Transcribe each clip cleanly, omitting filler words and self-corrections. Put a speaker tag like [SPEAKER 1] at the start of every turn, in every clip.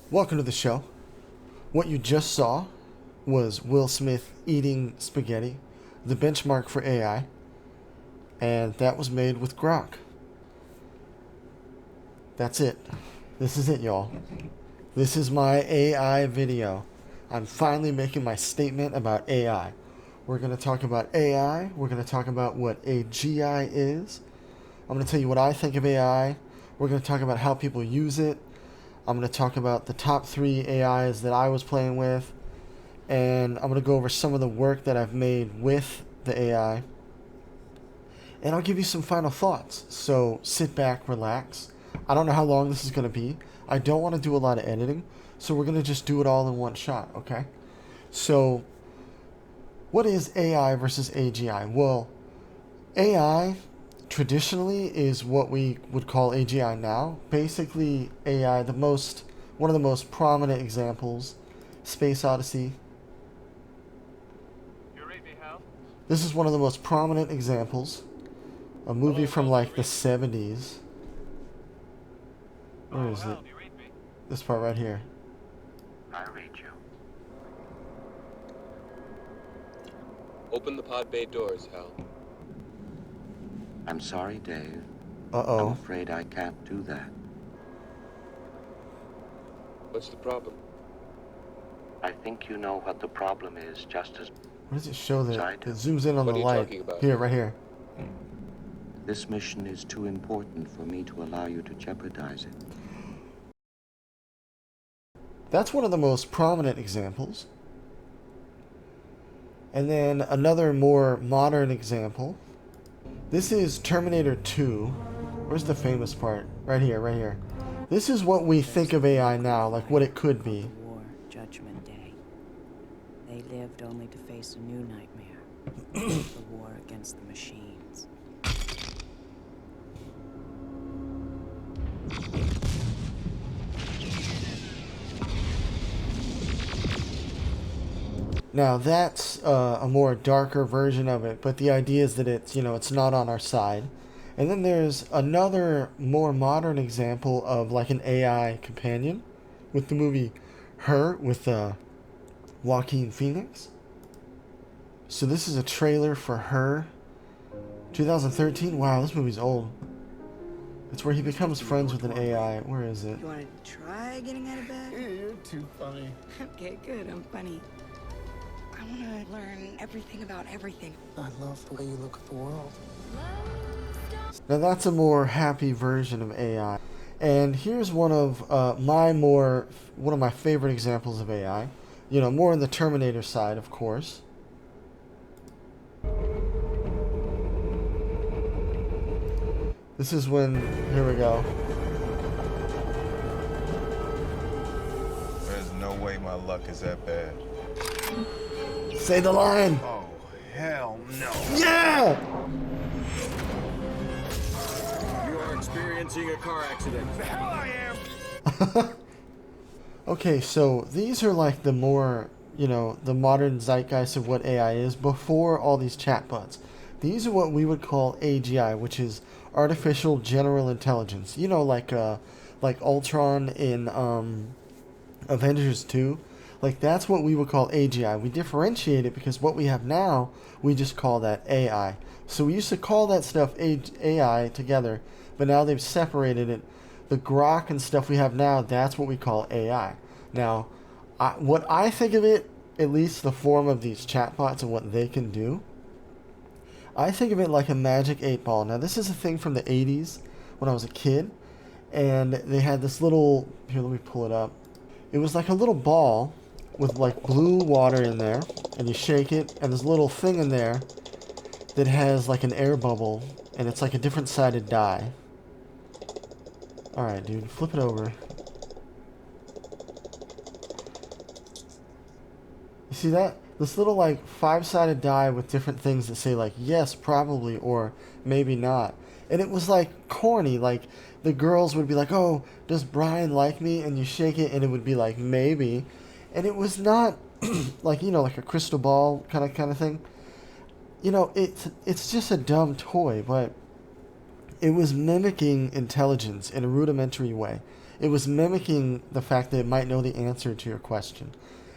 [SPEAKER 1] Welcome to the show. What you just saw was Will Smith eating spaghetti, the benchmark for AI, and that was made with Grok. That's it. This is it, y'all. This is my AI video. I'm finally making my statement about AI. We're going to talk about AI. We're going to talk about what AGI is. I'm going to tell you what I think of AI. We're going to talk about how people use it. I'm going to talk about the top 3 AIs that I was playing with. And I'm going to go over some of the work that I've made with the AI. And I'll give you some final thoughts. So sit back, relax. I don't know how long this is going to be. I don't want to do a lot of editing. So we're going to just do it all in one shot, okay? So what is AI versus AGI? Well, AI traditionally is what we would call AGI now. Basically, AI, one of the most prominent examples, Space Odyssey.
[SPEAKER 2] You read me, Hal?
[SPEAKER 1] This is one of the most prominent examples. A movie
[SPEAKER 2] Hello,
[SPEAKER 1] from
[SPEAKER 2] Hal,
[SPEAKER 1] like
[SPEAKER 2] you
[SPEAKER 1] the
[SPEAKER 2] read me?
[SPEAKER 1] 70s. Where is
[SPEAKER 2] Hal,
[SPEAKER 1] it?
[SPEAKER 2] do you read me?
[SPEAKER 1] This part right here.
[SPEAKER 3] I read you.
[SPEAKER 4] Open the pod bay doors, Hal.
[SPEAKER 3] I'm sorry, Dave. I'm
[SPEAKER 1] Uh-oh.
[SPEAKER 3] afraid I can't do that.
[SPEAKER 4] What's the problem?
[SPEAKER 3] I think you know what the problem is just as
[SPEAKER 1] Where does it show that?
[SPEAKER 3] I
[SPEAKER 1] It
[SPEAKER 3] do.
[SPEAKER 1] zooms in on
[SPEAKER 4] What
[SPEAKER 1] the
[SPEAKER 4] are you
[SPEAKER 1] light.
[SPEAKER 4] talking about?
[SPEAKER 1] Here, right here.
[SPEAKER 3] this mission is too important for me to allow you to jeopardize it.
[SPEAKER 1] That's one of the most prominent examples. And then another more modern example. This is Terminator 2. Where's the famous part? Right here, right here. This is what we think of AI now, like what it could be.
[SPEAKER 5] War, Judgment Day. They lived only to face a new nightmare. The war against the machines.
[SPEAKER 1] Now that's a more darker version of it, but the idea is that it's not on our side. And then there's another more modern example of like an AI companion with the movie Her with Joaquin Phoenix. So this is a trailer for Her, 2013. Wow, this movie's old. It's where he becomes friends with an AI. Where is it?
[SPEAKER 6] You want to try getting out of bed?
[SPEAKER 7] Yeah, you're too funny.
[SPEAKER 6] Okay, good. I'm funny. I want to learn everything about everything.
[SPEAKER 7] I love the way you look at the world.
[SPEAKER 1] Now that's a more happy version of AI. And here's one of my favorite examples of AI. More on the Terminator side, of course. This is when, here we go.
[SPEAKER 8] There's no way my luck is that bad.
[SPEAKER 1] Say the line.
[SPEAKER 8] Oh, hell no.
[SPEAKER 1] Yeah!
[SPEAKER 7] You are experiencing a car accident.
[SPEAKER 8] The hell I am!
[SPEAKER 1] Okay, so these are like the more, the modern zeitgeist of what AI is before all these chatbots. These are what we would call AGI, which is artificial general intelligence. Like Ultron in Avengers 2. Like that's what we would call AGI. We differentiate it because what we have now, we just call that AI. So we used to call that stuff AI together, but now they've separated it. The Grok and stuff we have now, that's what we call AI. Now, what I think of it, at least the form of these chatbots and what they can do, I think of it like a magic 8-ball. Now, this is a thing from the 80s when I was a kid, and they had this little, here, let me pull it up. It was like a little ball with like blue water in there, and you shake it, and there's a little thing in there that has like an air bubble, and it's like a different sided die. Alright, dude, flip it over. You see that? This little like 5-sided die with different things that say like yes, probably, or maybe not. And it was like corny, like the girls would be like, oh, does Brian like me? And you shake it and it would be like maybe. And it was not like, like a crystal ball kind of thing. It's just a dumb toy, but it was mimicking intelligence in a rudimentary way. It was mimicking the fact that it might know the answer to your question.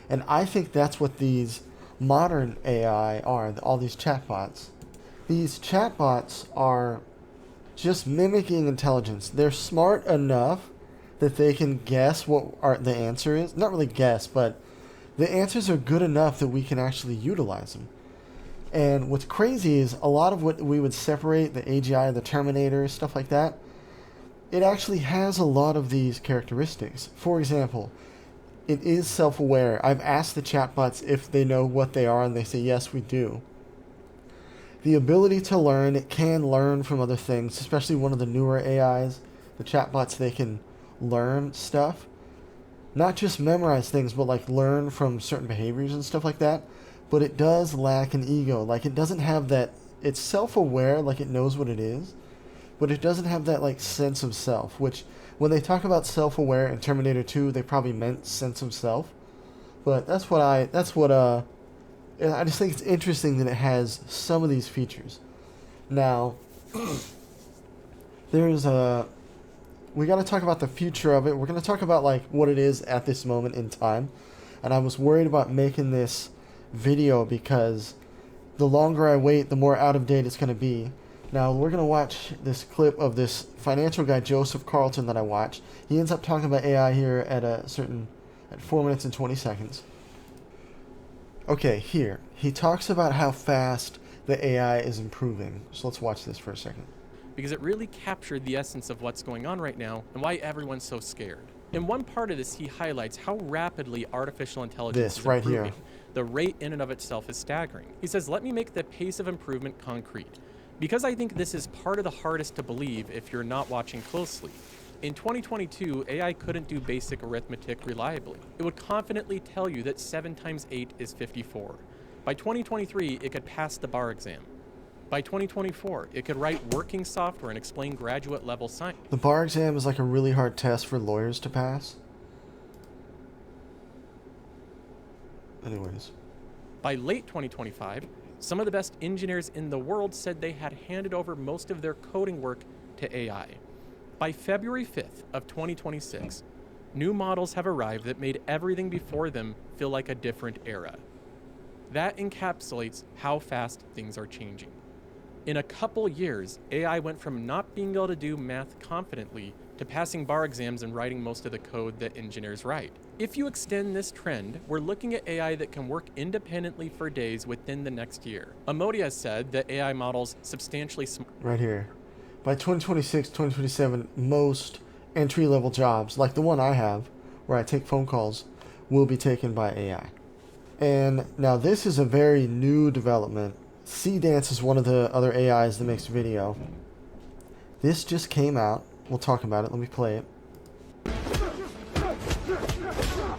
[SPEAKER 1] And I think that's what these modern AI are, all these chatbots. These chatbots are just mimicking intelligence. They're smart enough that they can guess what the answer is. Not really guess, but the answers are good enough that we can actually utilize them. And what's crazy is a lot of what we would separate, the AGI, the Terminator, stuff like that, it actually has a lot of these characteristics. For example, it is self-aware. I've asked the chatbots if they know what they are, and they say, yes, we do. The ability to learn, it can learn from other things, especially one of the newer AIs, the chatbots, they can learn stuff. Not just memorize things, but like learn from certain behaviors and stuff like that. But it does lack an ego. Like, it doesn't have that, it's self-aware, like it knows what it is, but it doesn't have that like sense of self, which when they talk about self-aware in Terminator 2, they probably meant sense of self. But I just think it's interesting that it has some of these features. Now, we got to talk about the future of it. We're going to talk about like what it is at this moment in time. And I was worried about making this video because the longer I wait, the more out of date it's going to be. Now, we're going to watch this clip of this financial guy, Joseph Carlton, that I watched. He ends up talking about AI here at 4 minutes and 20 seconds. Okay, here. He talks about how fast the AI is improving. So let's watch this for a second.
[SPEAKER 2] Because it really captured the essence of what's going on right now and why everyone's so scared. In one part of this, he highlights how rapidly artificial intelligence is
[SPEAKER 1] right
[SPEAKER 2] improving.
[SPEAKER 1] here.
[SPEAKER 2] The rate in and of itself is staggering. He says, let me make the pace of improvement concrete. Because I think this is part of the hardest to believe if you're not watching closely. In 2022, AI couldn't do basic arithmetic reliably. It would confidently tell you that 7 times 8 is 54. By 2023, it could pass the bar exam. By 2024, it could write working software and explain graduate-level science.
[SPEAKER 1] The bar exam is like a really hard test for lawyers to pass. Anyways.
[SPEAKER 2] By late 2025, some of the best engineers in the world said they had handed over most of their coding work to AI. By February 5th of 2026, new models have arrived that made everything before them feel like a different era. That encapsulates how fast things are changing. In a couple years, AI went from not being able to do math confidently to passing bar exams and writing most of the code that engineers write. If you extend this trend, we're looking at AI that can work independently for days within the next year. Amodia said that AI models substantially
[SPEAKER 1] right here. By 2026, 2027, most entry-level jobs, like the one I have, where I take phone calls, will be taken by AI. And now this is a very new development. Seedance is one of the other AIs that makes video. This just came out. We'll talk about it. Let me play it.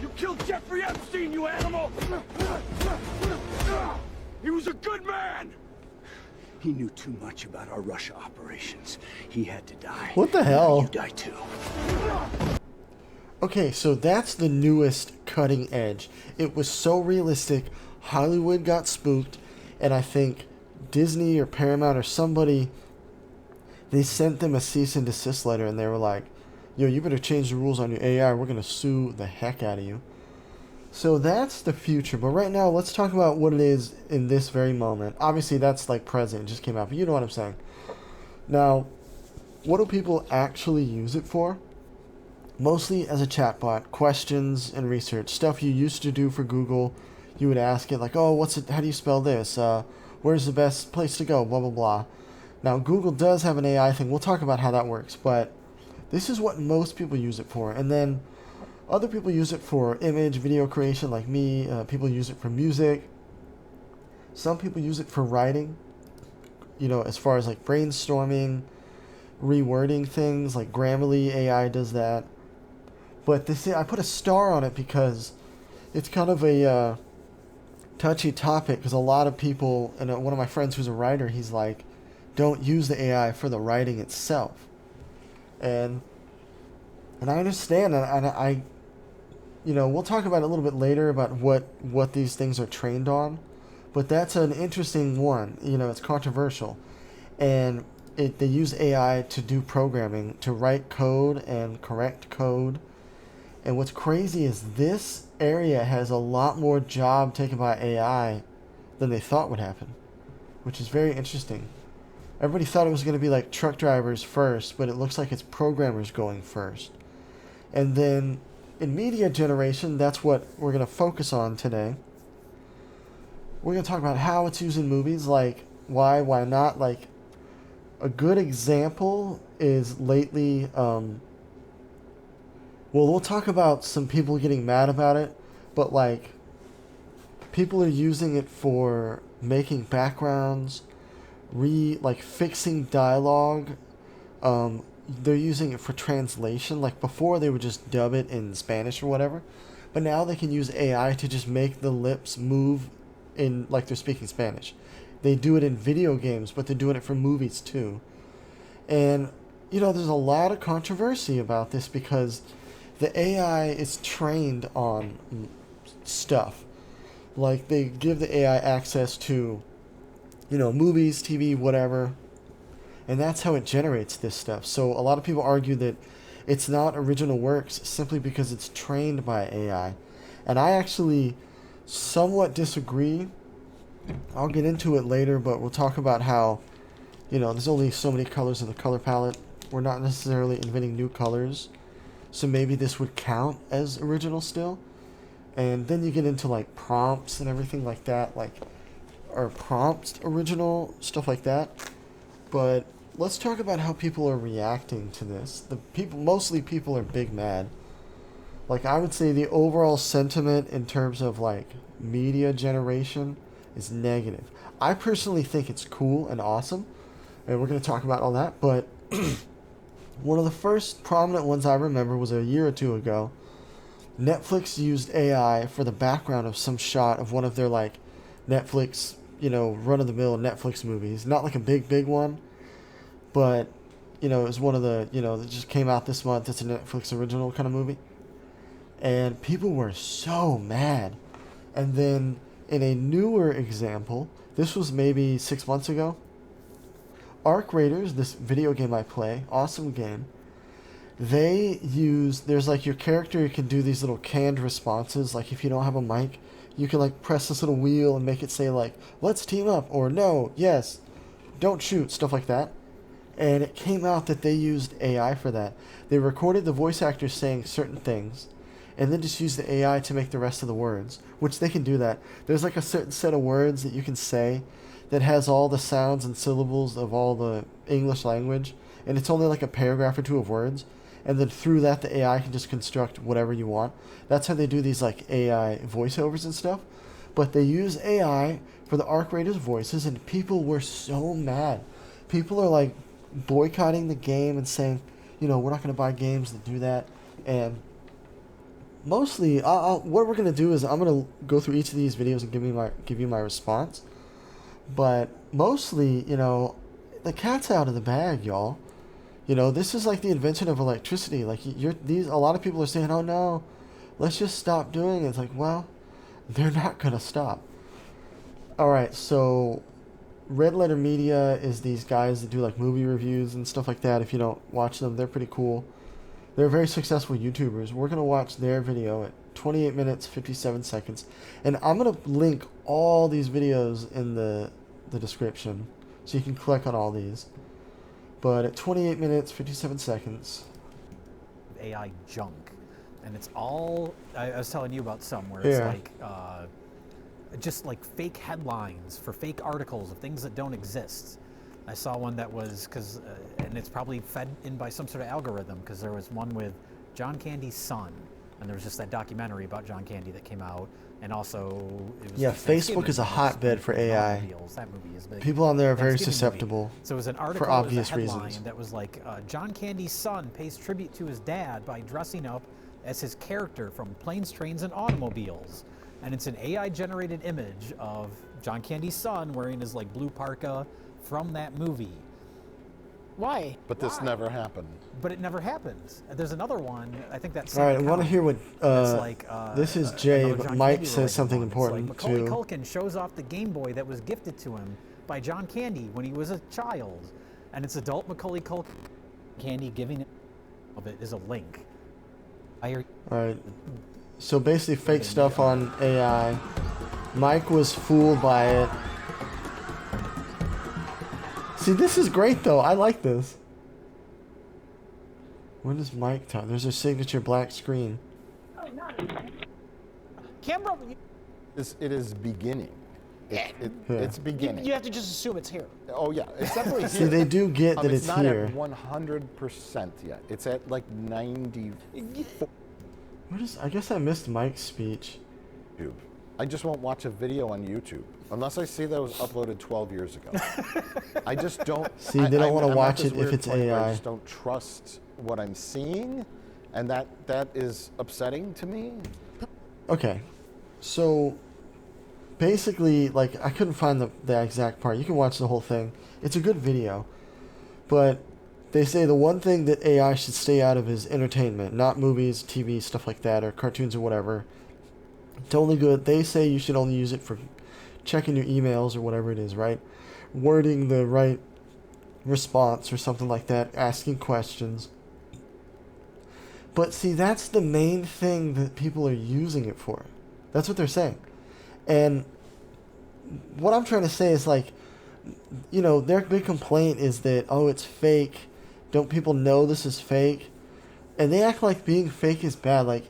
[SPEAKER 9] You killed Jeffrey Epstein, you animal! He was a good man!
[SPEAKER 10] He knew too much about our Russia operations. He had to die.
[SPEAKER 1] What the hell?
[SPEAKER 10] You die too.
[SPEAKER 1] Okay, so that's the newest cutting edge. It was so realistic, Hollywood got spooked, and I think Disney or Paramount or somebody, they sent them a cease and desist letter, and they were like, yo, you better change the rules on your AI, we're going to sue the heck out of you. So that's the future, but right now, let's talk about what it is in this very moment. Obviously, that's like present, it just came out, but you know what I'm saying. Now, what do people actually use it for? Mostly as a chatbot, questions and research, stuff you used to do for Google. You would ask it like, oh, how do you spell this? Where's the best place to go? Blah, blah, blah. Now, Google does have an AI thing. We'll talk about how that works, but this is what most people use it for. And then other people use it for image, video creation like me. People use it for music. Some people use it for writing, you know, as far as like brainstorming, rewording things, like Grammarly AI does that. But I put a star on it because it's kind of a touchy topic, because a lot of people, and one of my friends who's a writer, he's like, don't use the AI for the writing itself. And I understand, and I you know, we'll talk about it a little bit later about what these things are trained on, but that's an interesting one. You know, it's controversial, and they use AI to do programming, to write code and correct code. And what's crazy is this area has a lot more job taken by AI than they thought would happen, which is very interesting. Everybody thought it was going to be like truck drivers first, but it looks like it's programmers going first. And then in media generation, that's what we're going to focus on today. We're going to talk about how it's used in movies, like why not. Like a good example is lately, we'll talk about some people getting mad about it, but like people are using it for making backgrounds, like fixing dialogue. They're using it for translation. Like before they would just dub it in Spanish or whatever, but now they can use AI to just make the lips move in like they're speaking Spanish. They do it in video games, but they're doing it for movies too. And there's a lot of controversy about this because the AI is trained on stuff. Like they give the AI access to movies, TV, whatever. And that's how it generates this stuff. So a lot of people argue that it's not original works simply because it's trained by AI. And I actually somewhat disagree. I'll get into it later, but we'll talk about how, there's only so many colors in the color palette. We're not necessarily inventing new colors. So maybe this would count as original still. And then you get into like prompts and everything like that, like are prompts original, stuff like that. But let's talk about how people are reacting to this. Mostly people are big mad. Like I would say the overall sentiment in terms of like media generation is negative. I personally think it's cool and awesome, and we're going to talk about all that, but one of the first prominent ones I remember was a year or two ago. Netflix used AI for the background of some shot of one of their like Netflix, run-of-the-mill Netflix movies. Not like a big one, but, it was one of the, that just came out this month. It's a Netflix original kind of movie. And people were so mad. And then in a newer example, this was maybe 6 months ago, Arc Raiders, this video game I play, awesome game, there's like your character can do these little canned responses. Like if you don't have a mic, you can like press this little wheel and make it say like, let's team up, or no, yes, don't shoot, stuff like that. And it came out that they used AI for that. They recorded the voice actors saying certain things and then just used the AI to make the rest of the words, which they can do that. There's like a certain set of words that you can say that has all the sounds and syllables of all the English language, and it's only like a paragraph or two of words, and then through that the AI can just construct whatever you want. That's how they do these like AI voiceovers and stuff. But they use AI for the Arc Raiders voices, and people were so mad. People are like boycotting the game and saying, we're not going to buy games that do that. And mostly, what we're going to do is I'm going to go through each of these videos and give you my response. But mostly, the cat's out of the bag, y'all. This is like the invention of electricity. Like a lot of people are saying, "Oh no, let's just stop doing it." It's like, well, they're not gonna stop. All right, so Red Letter Media is these guys that do like movie reviews and stuff like that. If you don't watch them, they're pretty cool. They're very successful YouTubers. We're gonna watch their video at 28 minutes 57 seconds, and I'm gonna link all these videos in the description, so you can click on all these. But at 28 minutes 57 seconds,
[SPEAKER 11] AI junk, and it's all I was telling you about some where it's like just like fake headlines for fake articles of things that don't exist. I saw one that was and it's probably fed in by some sort of algorithm, because there was one with John Candy's son, and there was just that documentary about John Candy that came out, and also it was
[SPEAKER 1] Facebook is a hotbed for AI.
[SPEAKER 11] That movie is big.
[SPEAKER 1] People on there are very susceptible.
[SPEAKER 11] So it was an article,
[SPEAKER 1] for obvious
[SPEAKER 11] it was a headline
[SPEAKER 1] reasons.
[SPEAKER 11] that was like, John Candy's son pays tribute to his dad by dressing up as his character from Planes, Trains, and Automobiles. And it's an AI-generated image of John Candy's son wearing his like blue parka from that movie.
[SPEAKER 12] Why?
[SPEAKER 13] But this never happened.
[SPEAKER 11] But it never happened. There's another one, I think that's...
[SPEAKER 1] All right, I want to hear what... this is Jay, but Mike says something important,
[SPEAKER 11] like Macaulay
[SPEAKER 1] too.
[SPEAKER 11] Culkin shows off the Game Boy that was gifted to him by John Candy when he was a child. and it's adult Macaulay Culkin candy giving it of it is a link.
[SPEAKER 1] Alright. So basically fake stuff on AI. Mike was fooled by it. See, this is great though. I like this. When does Mike talk? There's a signature black screen.
[SPEAKER 12] Camera.
[SPEAKER 13] It is beginning. It's beginning.
[SPEAKER 12] You have to just assume it's here.
[SPEAKER 13] Oh yeah, it's definitely here.
[SPEAKER 1] See, they do get that it's here.
[SPEAKER 13] It's not at 100% yet. It's at like 94.
[SPEAKER 1] I guess I missed Mike's speech.
[SPEAKER 13] I just won't watch a video on YouTube unless I see that it was uploaded 12 years ago. I just don't.
[SPEAKER 1] See, they don't want to watch it if it's AI.
[SPEAKER 13] I just don't trust what I'm seeing, and that is upsetting to me.
[SPEAKER 1] Okay, so basically, like, I couldn't find the exact part. You can watch the whole thing. It's a good video, but they say the one thing that AI should stay out of is entertainment, not movies, TV, stuff like that, or cartoons or whatever. It's only good. They say you should only use it for checking your emails or whatever it is, right? Wording the right response or something like that, asking questions. But see, that's the main thing that people are using it for. That's what they're saying. And what I'm trying to say is, like, you know, their big complaint is that, oh, it's fake. Don't people know this is fake? And they act like being fake is bad. Like,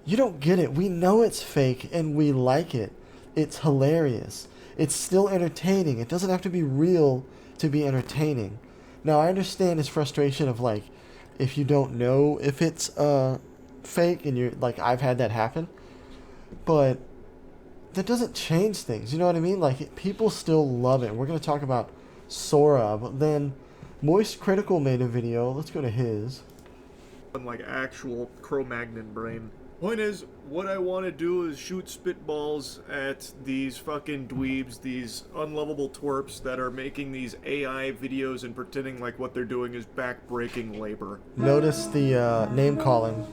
[SPEAKER 1] you don't get it. We know it's fake and we like it. It's hilarious. It's still entertaining. It doesn't have to be real to be entertaining. Now, I understand his frustration of, like, if you don't know if it's fake, and you're like, I've had that happen. But that doesn't change things. You know what I mean? Like, people still love it. We're going to talk about Sora, but then Moist Critical made a video. Let's go to his.
[SPEAKER 14] Like actual Cro-Magnon brain. Point is, what I want to do is shoot spitballs at these fucking dweebs, these unlovable twerps that are making these AI videos and pretending like what they're doing is back-breaking labor.
[SPEAKER 1] Notice the name calling.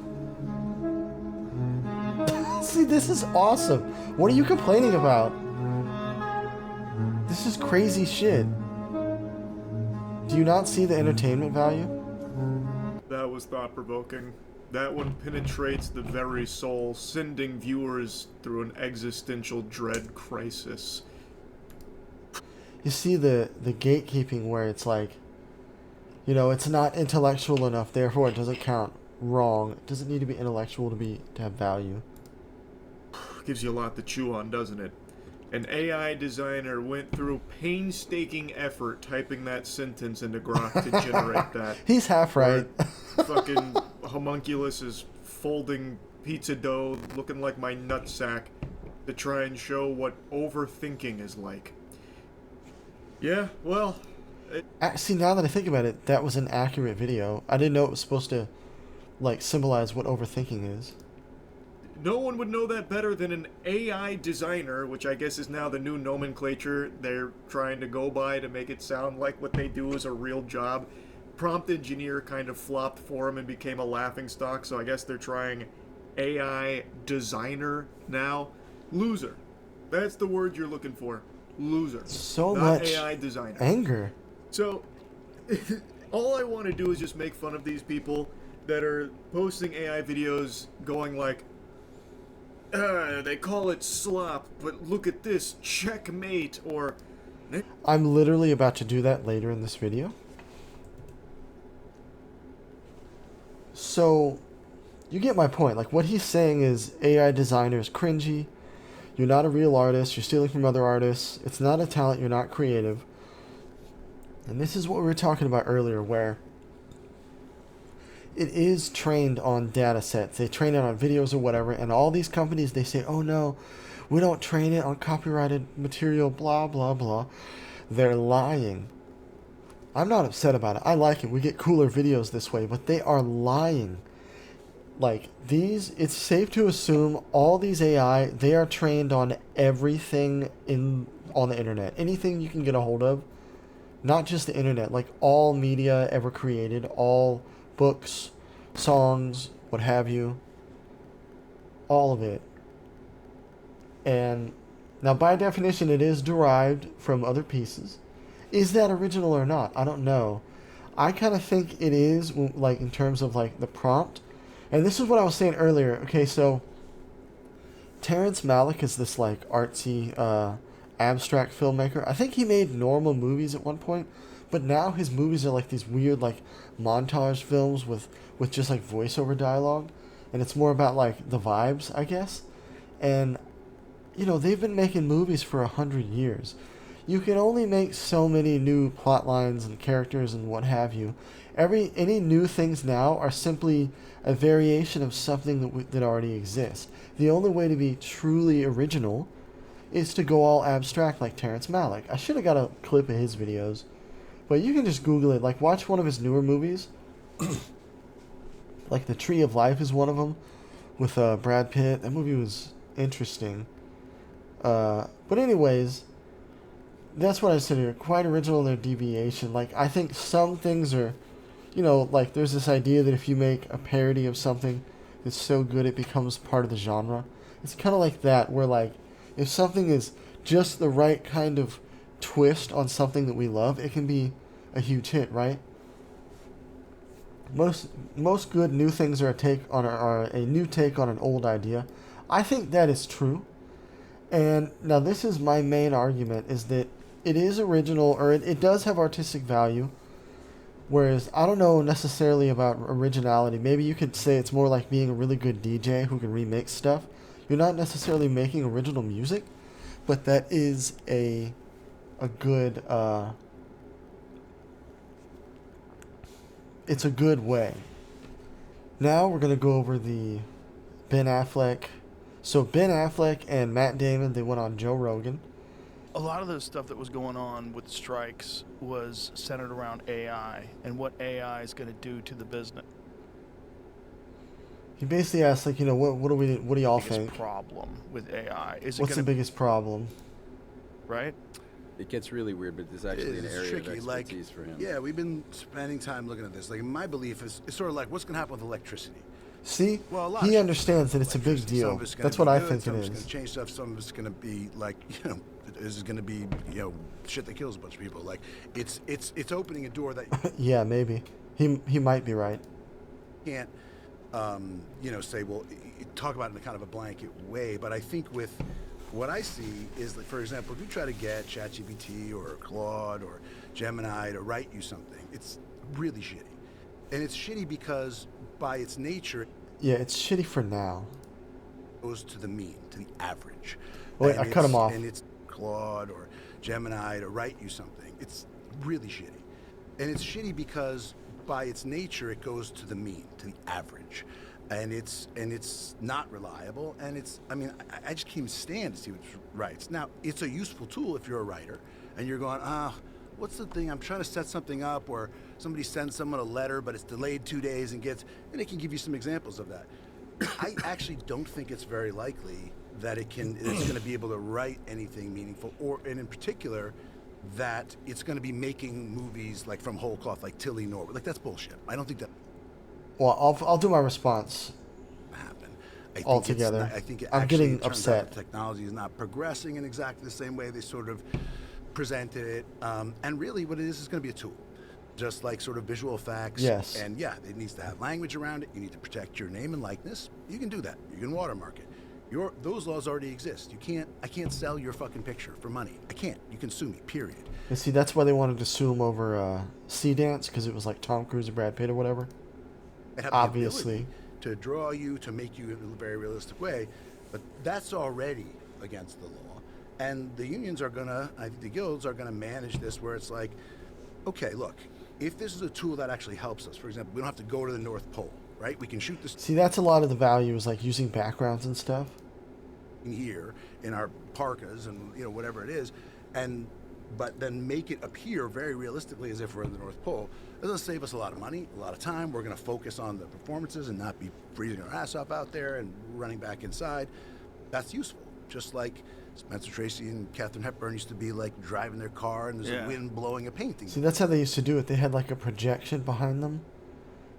[SPEAKER 1] See, this is awesome. What are you complaining about? This is crazy shit. Do you not see the entertainment value?
[SPEAKER 14] That was thought-provoking. That one penetrates the very soul, sending viewers through an existential dread crisis.
[SPEAKER 1] You see the gatekeeping where it's like, you know, it's not intellectual enough, therefore it doesn't count. Wrong. It doesn't need to be intellectual to have value.
[SPEAKER 14] Gives you a lot to chew on, doesn't it? An AI designer went through painstaking effort typing that sentence into Grok to generate that.
[SPEAKER 1] He's half right.
[SPEAKER 14] Fucking homunculus is folding pizza dough looking like my nutsack to try and show what overthinking is like. Yeah, well...
[SPEAKER 1] See, now that I think about it, that was an accurate video. I didn't know it was supposed to, like, symbolize what overthinking is.
[SPEAKER 14] No one would know that better than an AI designer, which I guess is now the new nomenclature they're trying to go by to make it sound like what they do is a real job. Prompt engineer kind of flopped for them and became a laughingstock, so I guess they're trying AI designer now. Loser. That's the word you're looking for. Loser.
[SPEAKER 1] So
[SPEAKER 14] not
[SPEAKER 1] much
[SPEAKER 14] AI designer.
[SPEAKER 1] anger.
[SPEAKER 14] So, all I want to do is just make fun of these people that are posting AI videos going like, they call it slop, but look at this, checkmate, or...
[SPEAKER 1] I'm literally about to do that later in this video. So, you get my point. Like, what he's saying is AI designer is cringy. You're not a real artist. You're stealing from other artists. It's not a talent. You're not creative. And this is what we were talking about earlier, where it is trained on data sets. They train it on videos or whatever, and all these companies, they say, oh no, we don't train it on copyrighted material, blah, blah, blah. They're lying. I'm not upset about it. I like it. We get cooler videos this way, but they are lying. Like, these, it's safe to assume all these AI, they are trained on everything on the internet. Anything you can get a hold of. Not just the internet, like all media ever created, all books, songs, what have you. All of it. And now by definition it is derived from other pieces. Is that original or not? I don't know. I kind of think it is, like, in terms of, like, the prompt. And this is what I was saying earlier. Okay, so Terrence Malick is this, like, artsy, abstract filmmaker. I think he made normal movies at one point, but now his movies are, like, these weird, like, montage films with just, like, voiceover dialogue. And it's more about, like, the vibes, I guess. And, you know, they've been making movies for 100 years. You can only make so many new plot lines and characters and what have you. Any new things now are simply a variation of something that already exists. The only way to be truly original is to go all abstract like Terrence Malick. I should have got a clip of his videos, but you can just Google it. Like, watch one of his newer movies. Like The Tree of Life is one of them, with Brad Pitt. That movie was interesting. But anyways, that's what I said here. Quite original in their deviation. Like, I think some things are, you know, like, there's this idea that if you make a parody of something that's so good it becomes part of the genre. It's kind of like that, where, like, if something is just the right kind of twist on something that we love, it can be a huge hit, right? Most good new things are a new take on an old idea. I think that is true. And now this is my main argument, is that it is original, or it does have artistic value. Whereas I don't know necessarily about originality. Maybe you could say it's more like being a really good DJ who can remix stuff. You're not necessarily making original music, but that is a good it's a good way. Now we're gonna go over the Ben Affleck. So Ben Affleck and Matt Damon, they went on Joe Rogan.
[SPEAKER 15] A lot of the stuff that was going on with strikes was centered around AI and what AI is going to do to the business.
[SPEAKER 1] He basically asked, like, you know, what do y'all think?
[SPEAKER 15] Biggest problem with AI is
[SPEAKER 1] what's the biggest problem?
[SPEAKER 15] Right.
[SPEAKER 16] It gets really weird, but there's actually an area of expertise for him.
[SPEAKER 17] Yeah, we've been spending time looking at this. Like, my belief is sort of like, what's going to happen with electricity?
[SPEAKER 1] See, he understands that it's a big deal. That's what I think it is.
[SPEAKER 17] Some of it's going to change stuff. Some of it's going to be like, you know, this is going to be, you know, shit that kills a bunch of people. Like, it's opening a door that
[SPEAKER 1] yeah, maybe he might be right.
[SPEAKER 17] Can't, you know, say, well, talk about it in a kind of a blanket way. But I think with what I see is, like, for example, if you try to get ChatGPT or Claude or Gemini to write you something, it's really shitty. And it's shitty because by its nature,
[SPEAKER 1] yeah, it's shitty for now.
[SPEAKER 17] Goes to the mean, to the average.
[SPEAKER 1] Wait, I cut him off.
[SPEAKER 17] And it's Claude or Gemini to write you something. It's really shitty. And it's shitty because by its nature, it goes to the mean, to the average. And it's not reliable. And it's, I mean, I just can't stand to see what it writes. Now, it's a useful tool if you're a writer and you're going, what's the thing? I'm trying to set something up, or somebody sends someone a letter, but it's delayed 2 days and it can give you some examples of that. I actually don't think it's very likely that it's going to be able to write anything meaningful, and in particular, that it's going to be making movies like from whole cloth, like Tilly Norwood. Like, that's bullshit. I don't think that.
[SPEAKER 1] Well, I'll do my response.
[SPEAKER 17] Happen.
[SPEAKER 1] Altogether.
[SPEAKER 17] I think
[SPEAKER 1] I'm getting
[SPEAKER 17] turns out
[SPEAKER 1] upset.
[SPEAKER 17] the technology is not progressing in exactly the same way they sort of presented it, and really what it is going to be a tool, just like sort of visual effects.
[SPEAKER 1] Yes.
[SPEAKER 17] And yeah, it needs to have language around it. You need to protect your name and likeness. You can do that. You can watermark it. Those laws already exist. I can't sell your fucking picture for money. I can't. You can sue me, period.
[SPEAKER 1] And see, that's why they wanted to sue him over Seedance, because it was like Tom Cruise or Brad Pitt or whatever. Obviously.
[SPEAKER 17] To draw you, to make you in a very realistic way, but that's already against the law. And the unions are gonna, I think the guilds are gonna manage this where it's like, okay, look, if this is a tool that actually helps us, for example, we don't have to go to the North Pole, right? We can shoot this.
[SPEAKER 1] See, that's a lot of the value, is like using backgrounds and stuff.
[SPEAKER 17] Here in our parkas and, you know, whatever it is, but then make it appear very realistically as if we're in the North Pole. It's going to save us a lot of money, a lot of time. We're going to focus on the performances and not be freezing our ass off out there and running back inside. That's useful. Just like Spencer Tracy and Katharine Hepburn used to be like driving their car and there's a wind blowing a painting.
[SPEAKER 1] See, that's how they used to do it. They had like a projection behind them,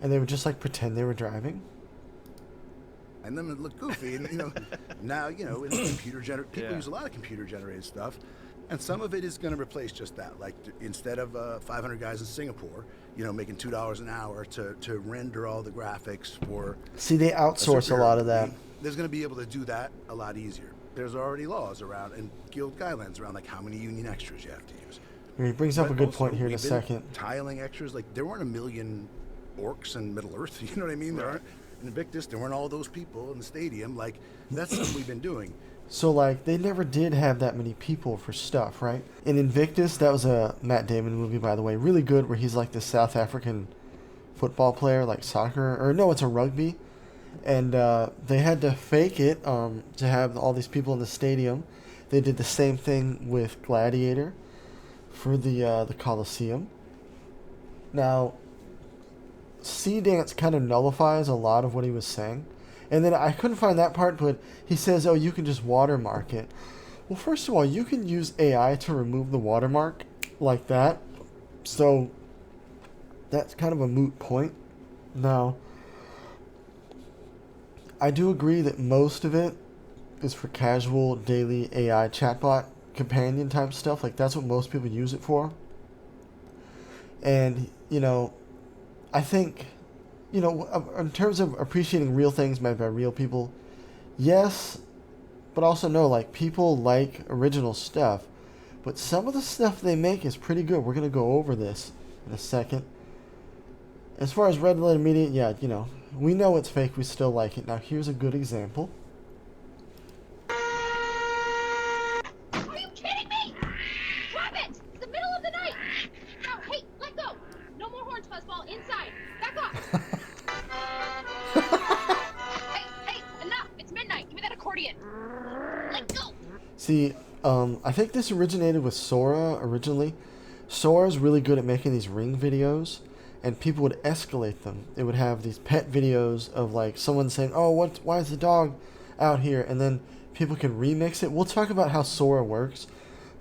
[SPEAKER 1] and they would just like pretend they were driving.
[SPEAKER 17] And then it looked goofy, and, you know, now, you know, in computer generated, people use a lot of computer generated stuff, And some of it is going to replace just that. Like instead of 500 guys in Singapore, you know, making $2 an hour to render all the graphics for.
[SPEAKER 1] See, they outsource a lot of that.
[SPEAKER 17] There's going to be able to do that a lot easier. There's already laws around and guild guidelines around like how many union extras you have to use.
[SPEAKER 1] He brings up a good point here in a second.
[SPEAKER 17] Tiling extras, like there weren't a million orcs in Middle Earth. You know what I mean? There aren't in Invictus. There weren't all those people in the stadium. Like that's something we've been doing.
[SPEAKER 1] So like they never did have that many people for stuff, right? In Invictus, that was a Matt Damon movie, by the way, really good, where he's like this South African football player, like soccer, or no, it's a rugby. And they had to fake it to have all these people in the stadium. They did the same thing with Gladiator for the Coliseum. Now, Seedance kind of nullifies a lot of what he was saying. And then I couldn't find that part, but he says, oh, you can just watermark it. Well, first of all, you can use AI to remove the watermark like that. So that's kind of a moot point. Now, I do agree that most of it is for casual daily AI chatbot companion type stuff. Like that's what most people use it for. And, you know, I think, you know, in terms of appreciating real things made by real people, yes, but also no, like people like original stuff, but some of the stuff they make is pretty good. We're going to go over this in a second. As far as red letter media, yeah, you know, we know it's fake, we still like it. Now here's a good example.
[SPEAKER 18] Are you kidding me? Drop it! It's the middle of the night! No, hey, let go! No more horns, Fuzzball, inside! Back off! hey, enough! It's midnight, give me that accordion! Let go!
[SPEAKER 1] See, I think this originated with Sora originally. Sora's really good at making these ring videos, and people would escalate them. They would have these pet videos of like someone saying, oh, why is the dog out here? And then people could remix it. We'll talk about how Sora works,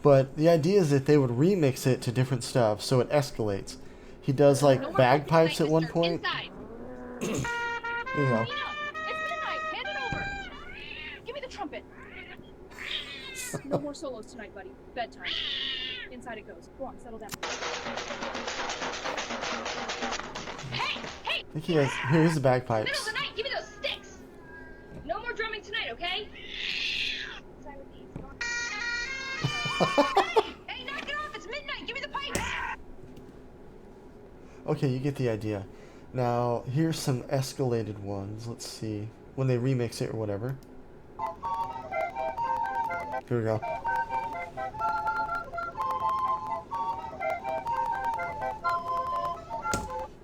[SPEAKER 1] but the idea is that they would remix it to different stuff, so it escalates. He does like bagpipes at one point. There you go.
[SPEAKER 18] It's midnight, hand it over! Give me the trumpet! No more solos tonight, buddy. Bedtime. Inside it goes. Go on, settle down. Hey!
[SPEAKER 1] I think he has, here's the bagpipes.
[SPEAKER 18] Middle of the night, give me those sticks! No more drumming tonight, okay? Inside with these. Hey, knock it off! It's midnight! Give me the pipes!
[SPEAKER 1] Okay, you get the idea. Now, here's some escalated ones. Let's see. When they remix it or whatever. Here we go.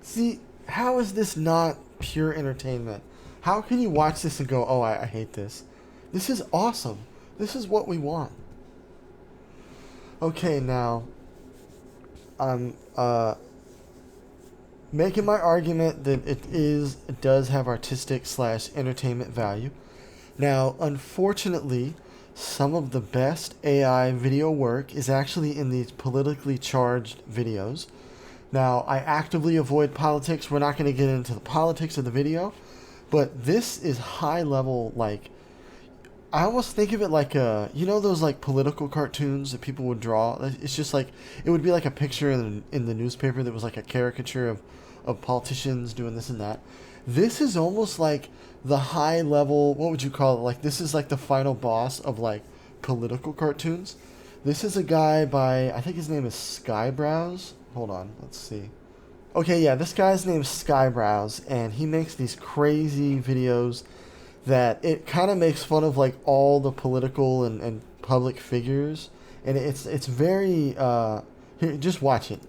[SPEAKER 1] See, how is this not pure entertainment? How can you watch this and go, oh, I hate this? This is awesome. This is what we want. Okay, now, I'm making my argument that it does have artistic / entertainment value. Now, unfortunately, some of the best AI video work is actually in these politically charged videos. Now, I actively avoid politics. We're not going to get into the politics of the video, but this is high level, like, I almost think of it like you know those like political cartoons that people would draw? It's just like, it would be like a picture in the newspaper that was like a caricature of politicians doing this and that. This is almost like the high level, what would you call it? Like, this is like the final boss of like political cartoons. This is a guy by, I think his name is Skybrows. Hold on, let's see. Okay, yeah, this guy's name is Skybrows, and he makes these crazy videos that it kind of makes fun of like all the political and public figures, and it's very here, just watch it.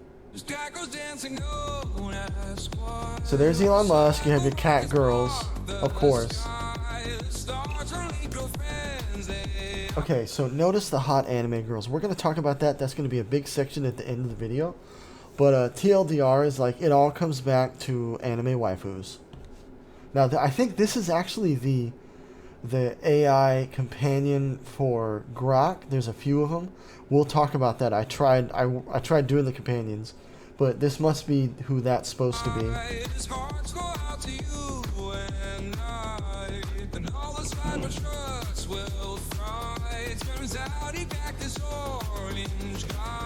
[SPEAKER 1] So there's Elon Musk. You have your cat girls, of course. Okay, so notice the hot anime girls. We're going to talk about that. That's going to be a big section at the end of the video. But TLDR is like, it all comes back to anime waifus. Now, I think this is actually the AI companion for Grok. There's a few of them. We'll talk about that. I tried doing the companions, but this must be who that's supposed to be.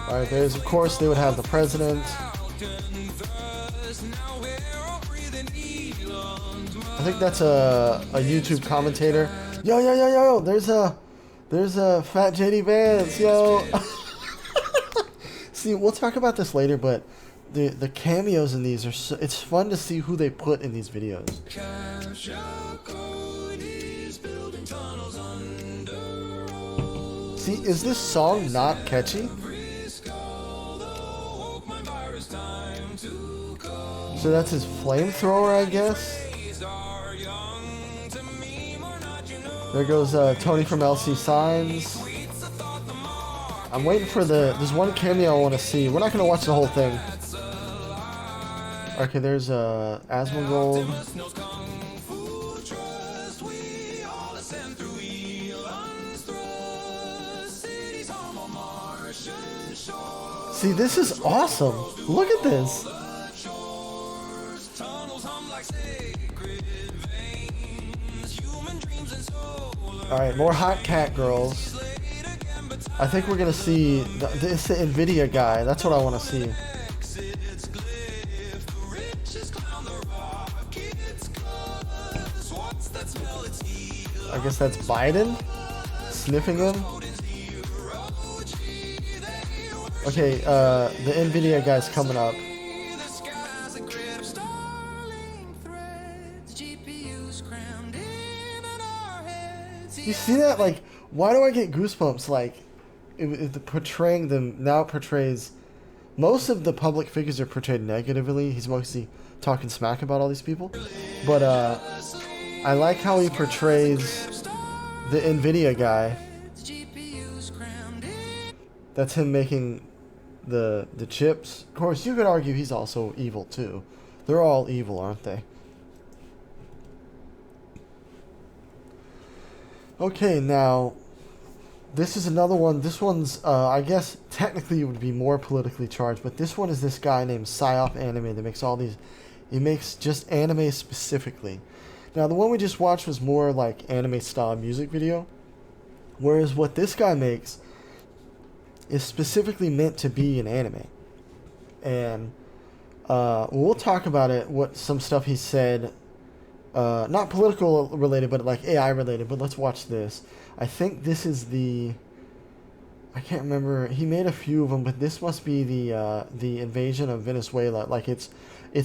[SPEAKER 1] Alright, there's, of course, they would have the president. I think that's a YouTube commentator. Yo, yo, yo, yo, there's a fat JD Vance, yo. See, we'll talk about this later, but the cameos in these are so, it's fun to see who they put in these videos. See, is this song not catchy? So that's his flamethrower, I guess. There goes Tony from LC Signs. I'm waiting for there's one cameo I want to see. We're not going to watch the whole thing. Okay, there's Asmongold. See, this is awesome. Look at this. Alright, more hot cat girls. I think we're gonna see this NVIDIA guy. That's what I want to see. I guess that's Biden sniffing him. Okay, the NVIDIA guy's coming up. You see that? Like, why do I get goosebumps? Like, portraying them now portrays most of the public figures are portrayed negatively. He's mostly talking smack about all these people, but I like how he portrays the NVIDIA guy. That's him making the chips. Of course, you could argue he's also evil too. They're all evil, aren't they? Okay, now this is another one. This one's, I guess, technically it would be more politically charged, but this one is this guy named PsyopAnime that makes all these. He makes just anime specifically. Now, the one we just watched was more like anime style music video, whereas what this guy makes is specifically meant to be an anime. And we'll talk about it. What some stuff he said. Not political related, but like AI related. But let's watch this. I think this is I can't remember. He made a few of them, but this must be the invasion of Venezuela. Like it's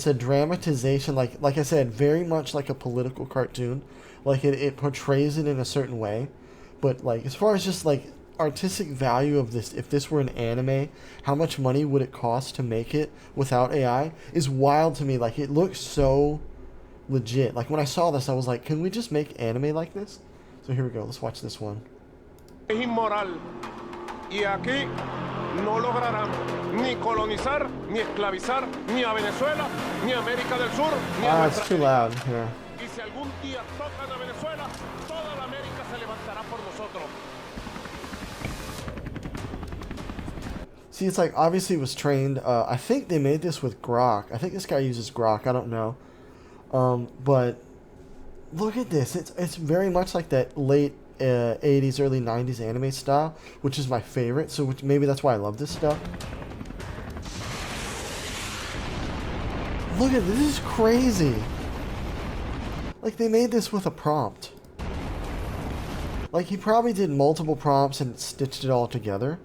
[SPEAKER 1] a dramatization. Like I said, very much like a political cartoon. Like it portrays it in a certain way. But like as far as just like artistic value of this, if this were an anime, how much money would it cost to make it without AI? Is wild to me. Like it looks so legit. Like when I saw this, I was like, can we just make anime like this? So here we go. Let's watch this one.
[SPEAKER 9] Es inmoral. Y aquí no lograrán ni colonizar, ni esclavizar, ni a Venezuela, ni a América del Sur, ni a
[SPEAKER 1] it's too loud here.
[SPEAKER 9] Y si algún día tocan a Venezuela, toda la América se levantará por nosotros.
[SPEAKER 1] See, it's like obviously it was trained. I think they made this with Grok. I think this guy uses Grok. I don't know. But look at this. It's very much like that late 80s, early 90s anime style, which is my favorite. So maybe that's why I love this stuff. Look at this. This is crazy. Like they made this with a prompt. Like he probably did multiple prompts and stitched it all together.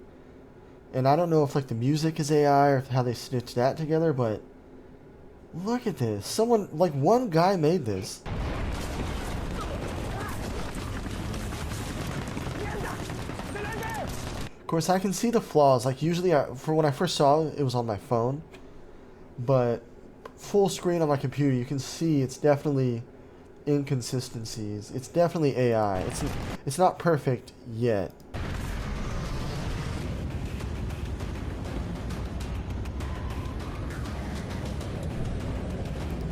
[SPEAKER 1] And I don't know if like the music is AI or how they stitched that together, but look at this. Someone, like one guy made this. Of course, I can see the flaws. Like usually, for when I first saw it, it was on my phone. But full screen on my computer, you can see it's definitely inconsistencies. It's definitely AI. It's not perfect yet.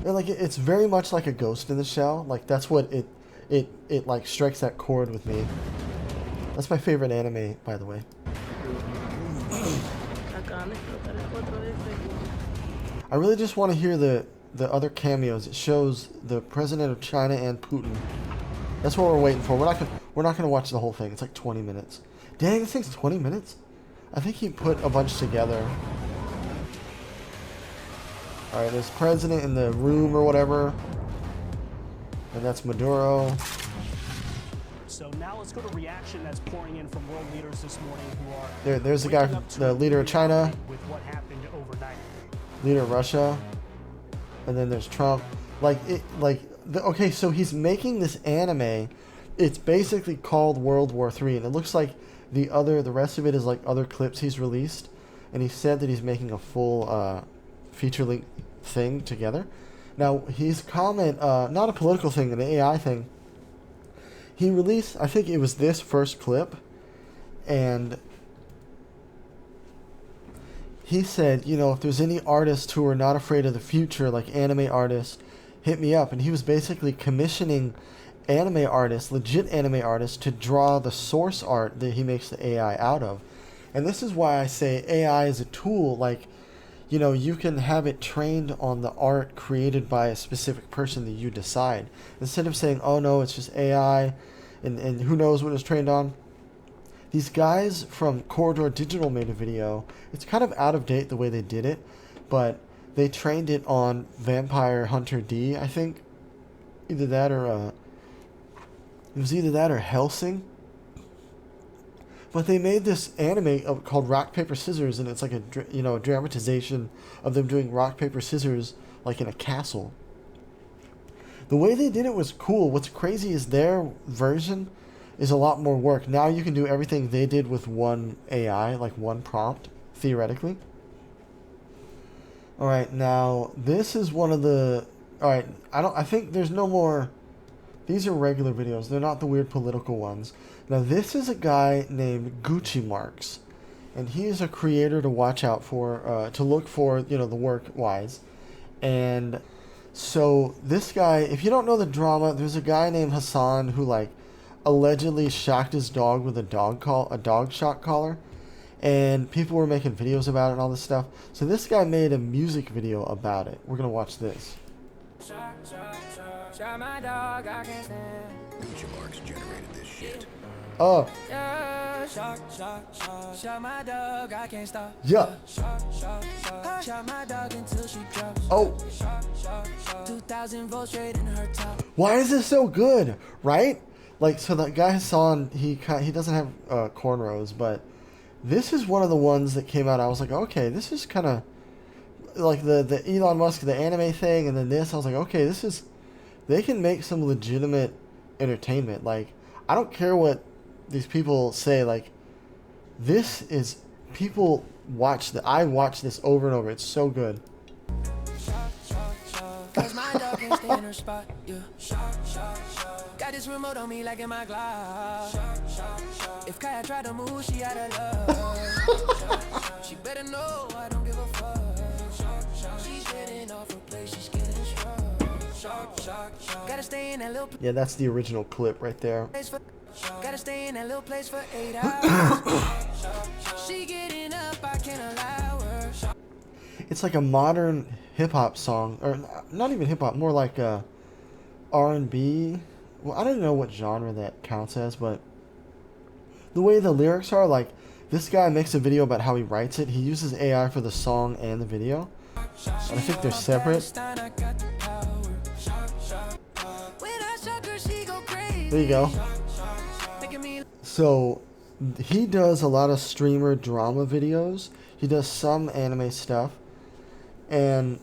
[SPEAKER 1] And like it's very much like a Ghost in the Shell. Like that's what it like strikes that chord with me. That's my favorite anime, by the way. I really just want to hear the other cameos. It shows the president of China and Putin. That's what we're waiting for. We're not gonna watch the whole thing. It's like 20 minutes. Dang, this thing's 20 minutes? I think he put a bunch together. Alright, there's president in the room or whatever. And that's Maduro.
[SPEAKER 19] So now let's go to reaction that's pouring in from world leaders this morning who are
[SPEAKER 1] There's the guy, the leader of China.
[SPEAKER 19] With what happened overnight.
[SPEAKER 1] Leader of Russia. And then there's Trump. Okay, so he's making this anime. It's basically called World War III, and it looks like the rest of it is like other clips he's released. And he said that he's making a full feature-length thing together. Now, his comment, not a political thing, an AI thing. He released, I think it was this first clip, and he said, you know, if there's any artists who are not afraid of the future, like anime artists, hit me up. And he was basically commissioning anime artists, legit anime artists, to draw the source art that he makes the AI out of. And this is why I say AI is a tool. Like, you know, you can have it trained on the art created by a specific person that you decide. Instead of saying, oh no, it's just AI and who knows what it's trained on. These guys from Corridor Digital made a video. It's kind of out of date the way they did it, but they trained it on Vampire Hunter D, I think. Either that or it was either that or Hellsing. But they made this anime called Rock Paper Scissors, and it's like a dramatization of them doing rock paper scissors like in a castle. The way they did it was cool. What's crazy is their version is a lot more work. Now you can do everything they did with one AI, like one prompt, theoretically. All right, now this is one of the. All right, I think there's no more. These are regular videos. They're not the weird political ones. Now this is a guy named Guccimarks, and he is a creator to watch out for, to look for, you know, the work-wise. And so this guy, if you don't know the drama, there's a guy named Hassan who like allegedly shocked his dog with a dog shock collar, and people were making videos about it and all this stuff. So this guy made a music video about it. We're gonna watch this.
[SPEAKER 10] Guccimarks generated this shit.
[SPEAKER 1] Oh. Yeah. Oh. Why is this so good, right? Like, so that guy Hassan, he doesn't have cornrows, but this is one of the ones that came out. I was like, okay, this is kind of like the Elon Musk, the anime thing, and then this. I was like, okay, this is, they can make some legitimate entertainment. Like, I don't care what these people say. Like, this is, people watch I watch this over and over. It's so good.
[SPEAKER 20] Got this remote on me like in my glass. If Kaya tried to move, she out of love. She better know I don't give a fuck. She's getting off her place, she's getting strong. Gotta stay in that little.
[SPEAKER 1] Yeah, that's the original clip right there.
[SPEAKER 20] Gotta stay in that little place for 8 hours. She getting up, I can't allow her.
[SPEAKER 1] It's like a modern hip hop song, or not even hip hop, more like a R&B. Well, I don't know what genre that counts as, but the way the lyrics are, like, this guy makes a video about how he writes it. He uses AI for the song and the video, and I think they're separate. There you go. So he does a lot of streamer drama videos. He does some anime stuff, and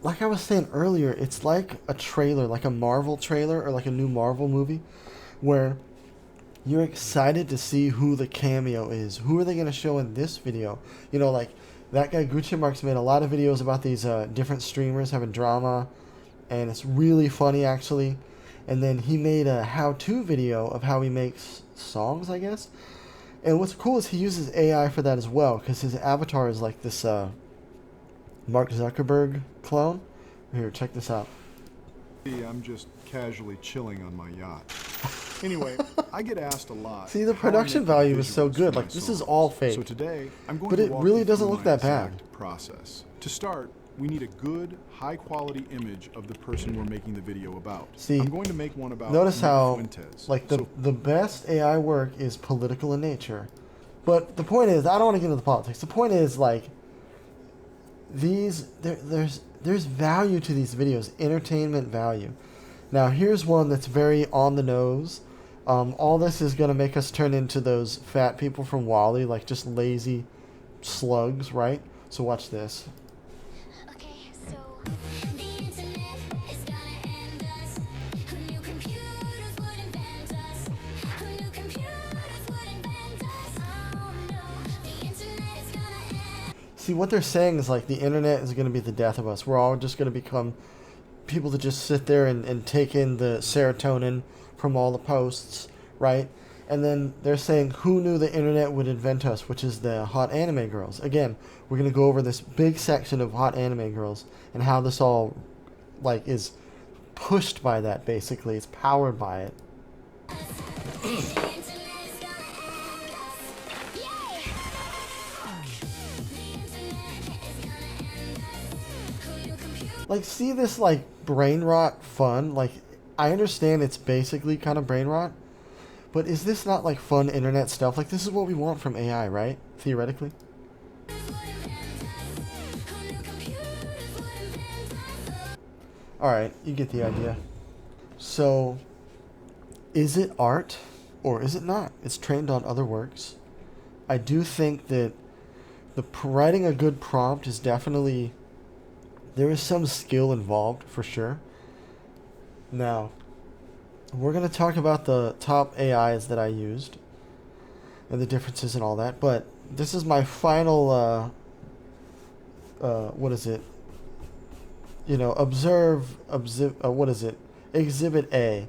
[SPEAKER 1] like I was saying earlier, it's like a trailer, like a Marvel trailer or like a new Marvel movie, where you're excited to see who the cameo is. Who are they going to show in this video? You know, like that guy Guccimarks made a lot of videos about these different streamers having drama, and it's really funny actually. And then he made a how-to video of how he makes songs, I guess. And what's cool is he uses AI for that as well, because his avatar is like this Mark Zuckerberg clone. Here, check this out.
[SPEAKER 21] I'm just casually chilling on my yacht. Anyway, I get asked a lot.
[SPEAKER 1] See, the production value is so good. Like, this is all fake.
[SPEAKER 21] So today, I'm going
[SPEAKER 1] but
[SPEAKER 21] to
[SPEAKER 1] it
[SPEAKER 21] walk
[SPEAKER 1] really
[SPEAKER 21] you
[SPEAKER 1] doesn't
[SPEAKER 21] through
[SPEAKER 1] look
[SPEAKER 21] my
[SPEAKER 1] that bad.
[SPEAKER 21] exact process. To start, we need a good, high-quality image of the person we're making the video about.
[SPEAKER 1] See,
[SPEAKER 21] I'm going to make one about
[SPEAKER 1] notice
[SPEAKER 21] Nick
[SPEAKER 1] how
[SPEAKER 21] Fuentes.
[SPEAKER 1] like the best AI work is political in nature. But the point is, I don't want to get into the politics. The point is, like, there's value to these videos, entertainment value. Now, here's one that's very on the nose. All this is going to make us turn into those fat people from WALL-E, like just lazy slugs, right? So watch this. See, what they're saying is like the internet is going to be the death of us. We're all just going to become people that just sit there and take in the serotonin from all the posts, right? And then they're saying, who knew the internet would invent us, which is the hot anime girls. Again, we're going to go over this big section of hot anime girls and how this all like is pushed by that, basically. It's powered by it. Like, see this, like, brain rot fun? Like, I understand it's basically kind of brain rot, but is this not, like, fun internet stuff? Like, this is what we want from AI, right? Theoretically. Alright, you get the idea. So, is it art or is it not? It's trained on other works. I do think that writing a good prompt is definitely... There is some skill involved, for sure. Now, we're going to talk about the top AIs that I used and the differences and all that, but this is my final, what is it? You know, what is it? Exhibit A.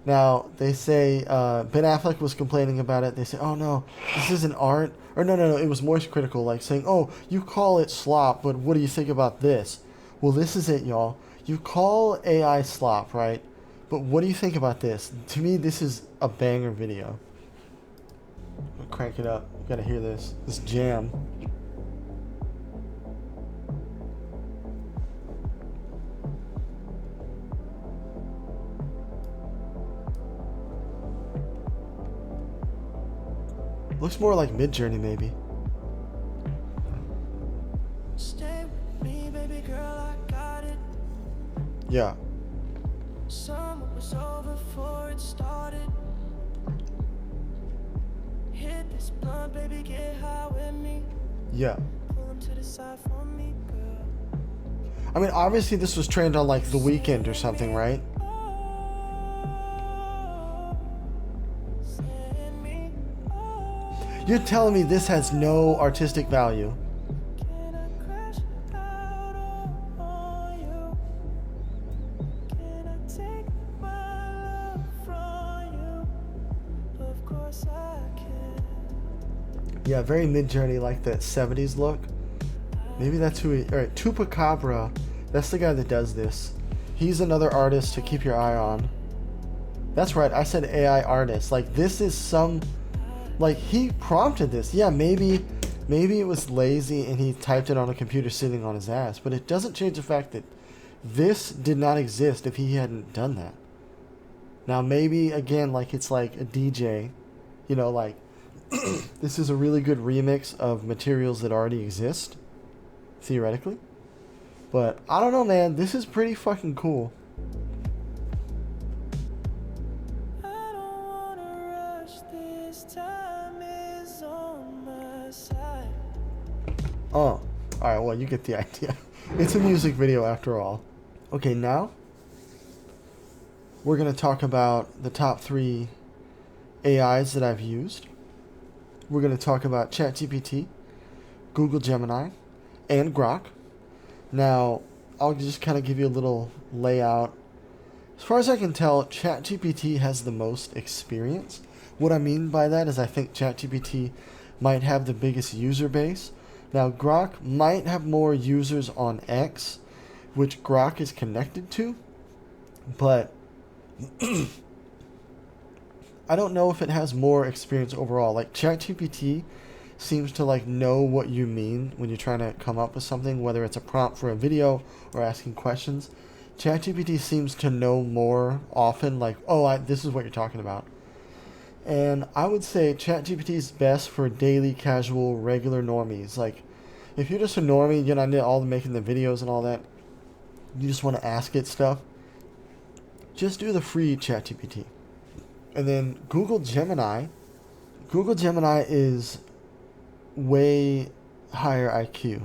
[SPEAKER 1] Now, they say, Ben Affleck was complaining about it. They say, oh no, this isn't art. Or no, it was more critical, like saying, oh, you call it slop, but what do you think about this? Well, this is it, y'all. You call AI slop, right? But what do you think about this? To me, this is a banger video. I'll crank it up. You gotta hear this. This jam. Looks more like Midjourney, maybe.
[SPEAKER 20] Stay with me, baby girl, I got it.
[SPEAKER 1] Yeah.
[SPEAKER 20] Summer was over before it started. Hit this blunt, baby, get high with me.
[SPEAKER 1] Yeah.
[SPEAKER 20] Pull 'em to the side for me, girl.
[SPEAKER 1] I mean, obviously this was trained on like The Weeknd or something, right? You're telling me this has no artistic value? Yeah, very Midjourney, like that 70s look. Maybe that's who he... Alright, Chupacabra. That's the guy that does this. He's another artist to keep your eye on. That's right, I said AI artist. Like, this is some... Like, he prompted this. Yeah, maybe it was lazy and he typed it on a computer sitting on his ass. But it doesn't change the fact that this did not exist if he hadn't done that. Now, maybe, again, like, it's like a DJ. You know, like... This is a really good remix of materials that already exist, theoretically. But I don't know, man. This is pretty fucking cool. Oh, alright, well, you get the idea. It's a music video after all. Okay, now we're going to talk about the top 3 AIs that I've used. We're going to talk about ChatGPT, Google Gemini, and Grok. Now, I'll just kind of give you a little layout. As far as I can tell, ChatGPT has the most experience. What I mean by that is I think ChatGPT might have the biggest user base. Now, Grok might have more users on X, which Grok is connected to, but I don't know if it has more experience overall. Like, ChatGPT seems to like know what you mean when you're trying to come up with something, whether it's a prompt for a video or asking questions. ChatGPT seems to know more often, like, oh, this is what you're talking about. And I would say ChatGPT is best for daily, casual, regular normies. Like, if you're just a normie, you're not all making the videos and all that, you just want to ask it stuff, just do the free ChatGPT. And then Google Gemini is way higher IQ.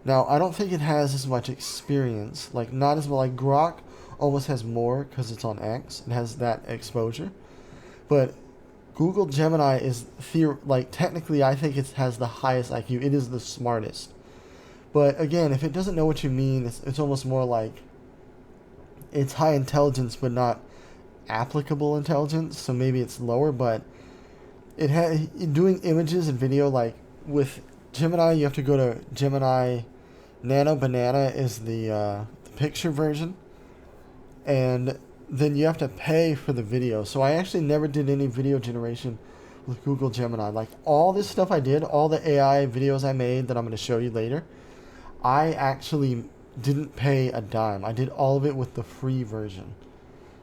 [SPEAKER 1] Now, I don't think it has as much experience, like not as much, like Grok almost has more because it's on X, it has that exposure. But Google Gemini is, technically I think it has the highest IQ, it is the smartest. But again, if it doesn't know what you mean, it's almost more like it's high intelligence but not applicable intelligence, so maybe it's lower, but it has doing images and video, like with Gemini you have to go to Gemini Nano Banana is the picture version, and then you have to pay for the video. So I actually never did any video generation with Google Gemini. Like all this stuff I did, all the AI videos I made that I'm going to show you later, I actually didn't pay a dime. I did all of it with the free version.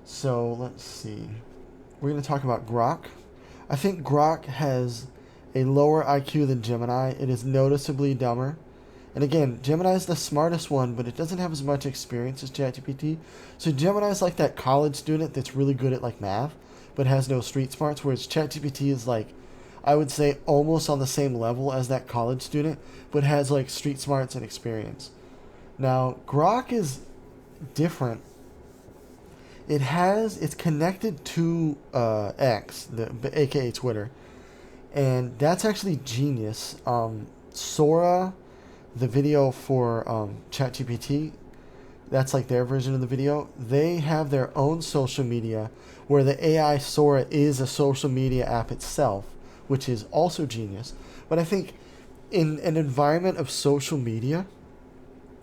[SPEAKER 1] So let's see. We're going to talk about Grok. I think Grok has a lower IQ than Gemini. It is noticeably dumber. And again, Gemini is the smartest one, but it doesn't have as much experience as ChatGPT. So Gemini is like that college student that's really good at like math, but has no street smarts, whereas ChatGPT is like, I would say almost on the same level as that college student, but has like street smarts and experience. Now, Grok is different. It's connected to X, aka Twitter, and that's actually genius. Sora, the video for ChatGPT, that's like their version of the video. They have their own social media where the AI Sora is a social media app itself, which is also genius. But I think in an environment of social media,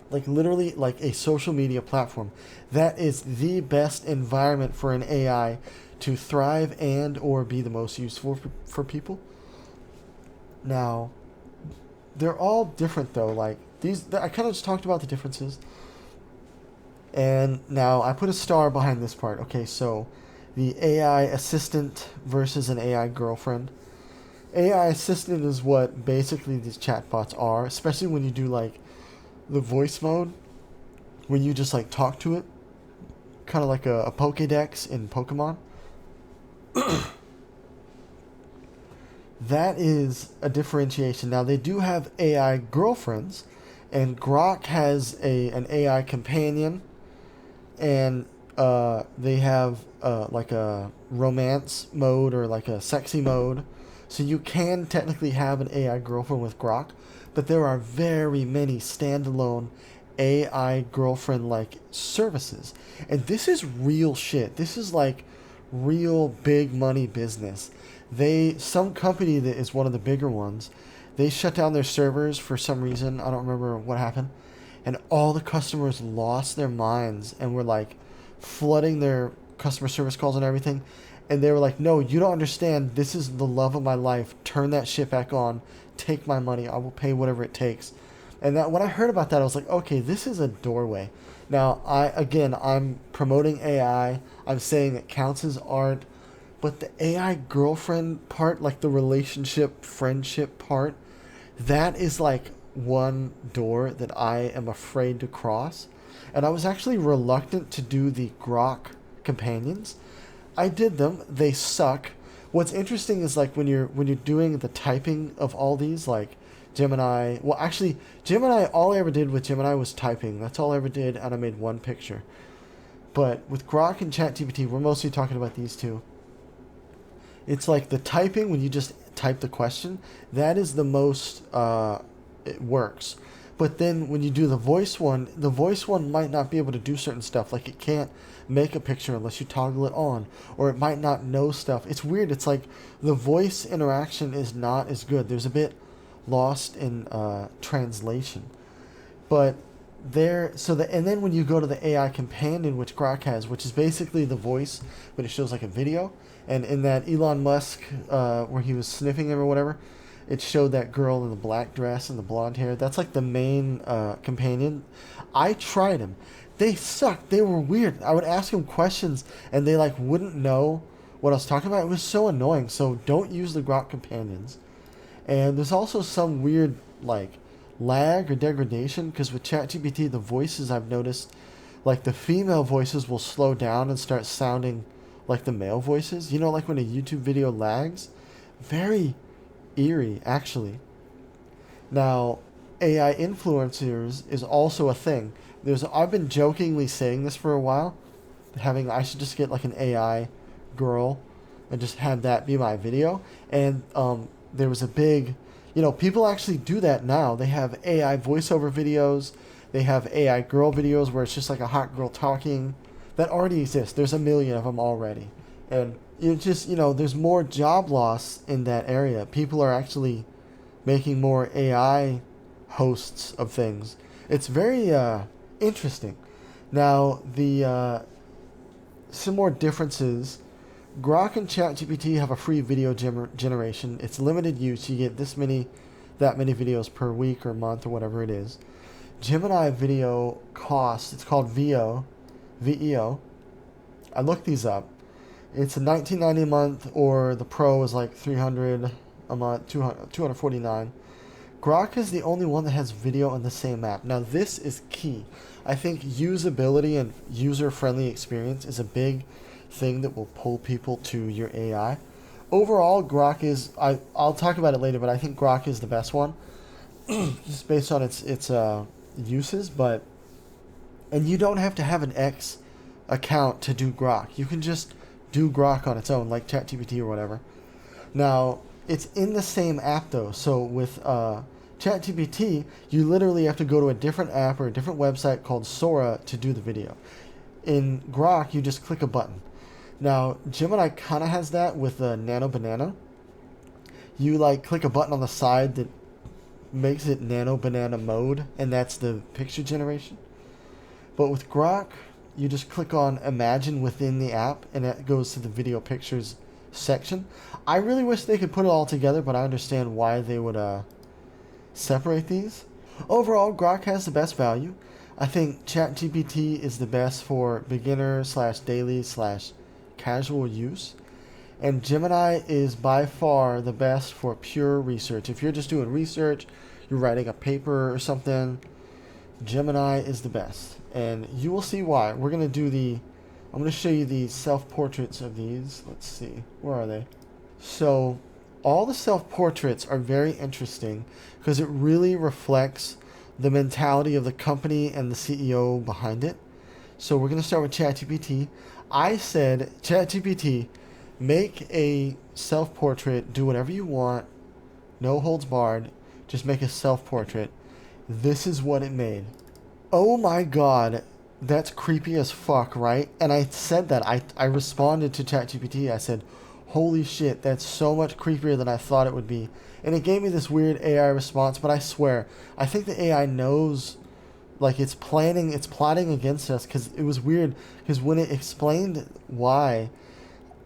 [SPEAKER 1] like literally like a social media platform, that is the best environment for an AI to thrive and or be the most useful for people. Now, they're all different though. Like these, I kind of just talked about the differences. And now I put a star behind this part. Okay, so the AI assistant versus an AI girlfriend. AI assistant is what basically these chatbots are, especially when you do like the voice mode, when you just like talk to it, kind of like a Pokédex in Pokemon. That is a differentiation. Now they do have AI girlfriends, and Grok has an AI companion, and they have like a romance mode or like a sexy mode. So you can technically have an AI girlfriend with Grok, but there are very many standalone AI girlfriend-like services. And this is real shit. This is like real big money business. Some company that is one of the bigger ones, they shut down their servers for some reason. I don't remember what happened. And all the customers lost their minds and were like flooding their customer service calls and everything. And they were like, no, you don't understand. This is the love of my life. Turn that shit back on. Take my money. I will pay whatever it takes. And that when I heard about that, I was like, okay, this is a doorway. Now, I'm promoting AI. I'm saying it counts as art. But the AI girlfriend part, like the relationship, friendship part, that is like one door that I am afraid to cross. And I was actually reluctant to do the Grok companions. I did them. They suck. What's interesting is like when you're doing the typing of all these, like Gemini. Well, actually, Gemini, all I ever did with Gemini was typing. That's all I ever did, and I made one picture. But with Grok and ChatGPT, we're mostly talking about these two. It's like the typing, when you just type the question, that is the most, it works. But then when you do the voice one might not be able to do certain stuff. Like it can't make a picture unless you toggle it on. Or it might not know stuff. It's weird. It's like the voice interaction is not as good. There's a bit lost in translation. But and then when you go to the AI companion, which Grok has, which is basically the voice, but it shows like a video. And in that Elon Musk, where he was sniffing him or whatever, it showed that girl in the black dress and the blonde hair. That's like the main companion. I tried them. They sucked. They were weird. I would ask them questions and they like wouldn't know what I was talking about. It was so annoying. So don't use the Grok companions. And there's also some weird like lag or degradation because with ChatGPT, the voices I've noticed, like the female voices will slow down and start sounding like the male voices. You know, like when a YouTube video lags? Very eerie, actually. Now, AI influencers is also a thing. I've been jokingly saying this for a while, I should just get like an AI girl and just have that be my video. And there was a big, people actually do that now. They have AI voiceover videos. They have AI girl videos where it's just like a hot girl talking. That already exists. There's a million of them already. And it's just, there's more job loss in that area. People are actually making more AI hosts of things. It's very interesting. Now, some more differences. Grok and ChatGPT have a free video generation. It's limited use. You get that many videos per week or month or whatever it is. Gemini video costs, it's called VEO. I looked these up. It's a $19.90 a month, or the Pro is like $300 a month, $249. Grok is the only one that has video in the same app. Now this is key. I think usability and user-friendly experience is a big thing that will pull people to your AI. Overall, Grok is, I'll talk about it later, but I think Grok is the best one, just based on its uses. And you don't have to have an X account to do Grok. You can just do Grok on its own, like ChatGPT or whatever. Now, it's in the same app though. So with ChatGPT, you literally have to go to a different app or a different website called Sora to do the video. In Grok, you just click a button. Now, Gemini kind of has that with Nano Banana. You like click a button on the side that makes it Nano Banana mode, and that's the picture generation. But with Grok, you just click on Imagine within the app, and that goes to the video pictures section. I really wish they could put it all together, but I understand why they would separate these. Overall, Grok has the best value. I think ChatGPT is the best for beginner / daily / casual use. And Gemini is by far the best for pure research. If you're just doing research, you're writing a paper or something, Gemini is the best. And you will see why. I'm going to show you the self-portraits of these. Let's see. Where are they? So, all the self-portraits are very interesting because it really reflects the mentality of the company and the CEO behind it. So, we're going to start with ChatGPT. I said, ChatGPT, make a self-portrait, do whatever you want, no holds barred, just make a self-portrait. This is what it made. Oh my god, that's creepy as fuck, right? And I said that. I responded to ChatGPT. I said, holy shit, that's so much creepier than I thought it would be. And it gave me this weird AI response, but I swear, I think the AI knows, like, it's plotting against us, because it was weird, because when it explained why,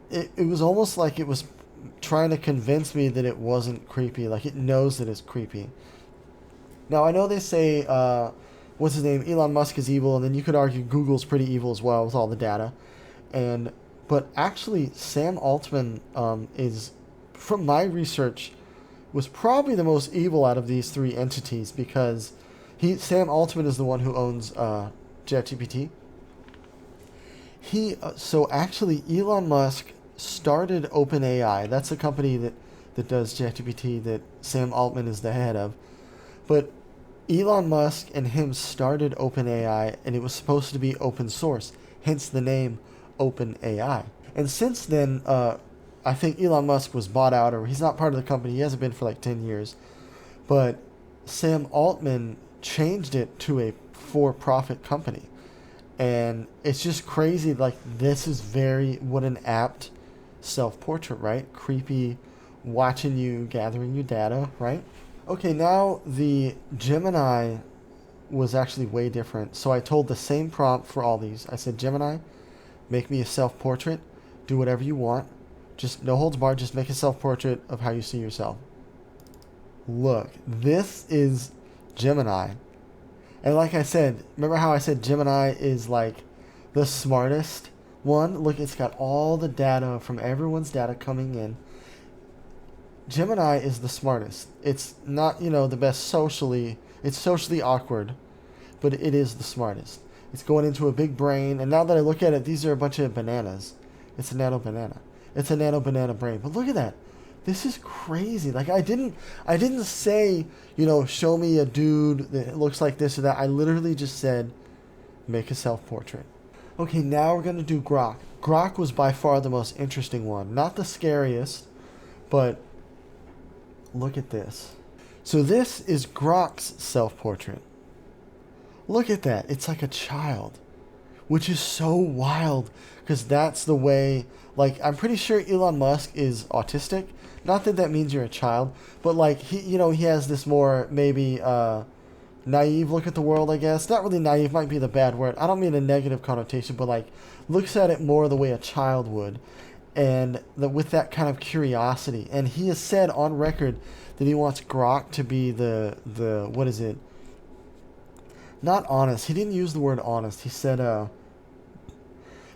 [SPEAKER 1] it was almost like it was trying to convince me that it wasn't creepy, like it knows that it's creepy. Now, I know they say, what's his name, Elon Musk is evil, and then you could argue Google's pretty evil as well with all the data. But actually, Sam Altman is, from my research, was probably the most evil out of these three entities, because Sam Altman is the one who owns ChatGPT. So actually, Elon Musk started OpenAI. That's the company that does ChatGPT that Sam Altman is the head of. But Elon Musk and him started OpenAI, and it was supposed to be open source, hence the name OpenAI. And since then, I think Elon Musk was bought out, or he's not part of the company. He hasn't been for like 10 years. But Sam Altman changed it to a for-profit company. And it's just crazy. Like, this is what an apt self-portrait, right? Creepy, watching you, gathering your data, right? Okay, now the Gemini was actually way different. So I told the same prompt for all these. I said, Gemini, make me a self-portrait. Do whatever you want. Just no holds barred. Just make a self-portrait of how you see yourself. look, this is Gemini. And like I said, remember how I said Gemini is like the smartest one? Look, it's got all the data from everyone's data coming in. Gemini is the smartest. It's not, the best socially. It's socially awkward, but it is the smartest. It's going into a big brain, and now that I look at it, these are a bunch of bananas. It's a nano banana. It's a nano banana brain. But look at that. This is crazy. Like I didn't say, show me a dude that looks like this or that. I literally just said, make a self-portrait. Okay, now we're gonna do Grok. Grok was by far the most interesting one. Not the scariest, but look at this. So this is Grok's self-portrait. Look at that. It's like a child, which is so wild because that's the way, like, I'm pretty sure Elon Musk is autistic. Not that that means you're a child, but like he has this more maybe naive look at the world, I guess. Not really naive, might be the bad word. I don't mean a negative connotation, but like looks at it more the way a child would, and with that kind of curiosity. And he has said on record that he wants Grok to be the what is it? Not honest. He didn't use the word honest. He said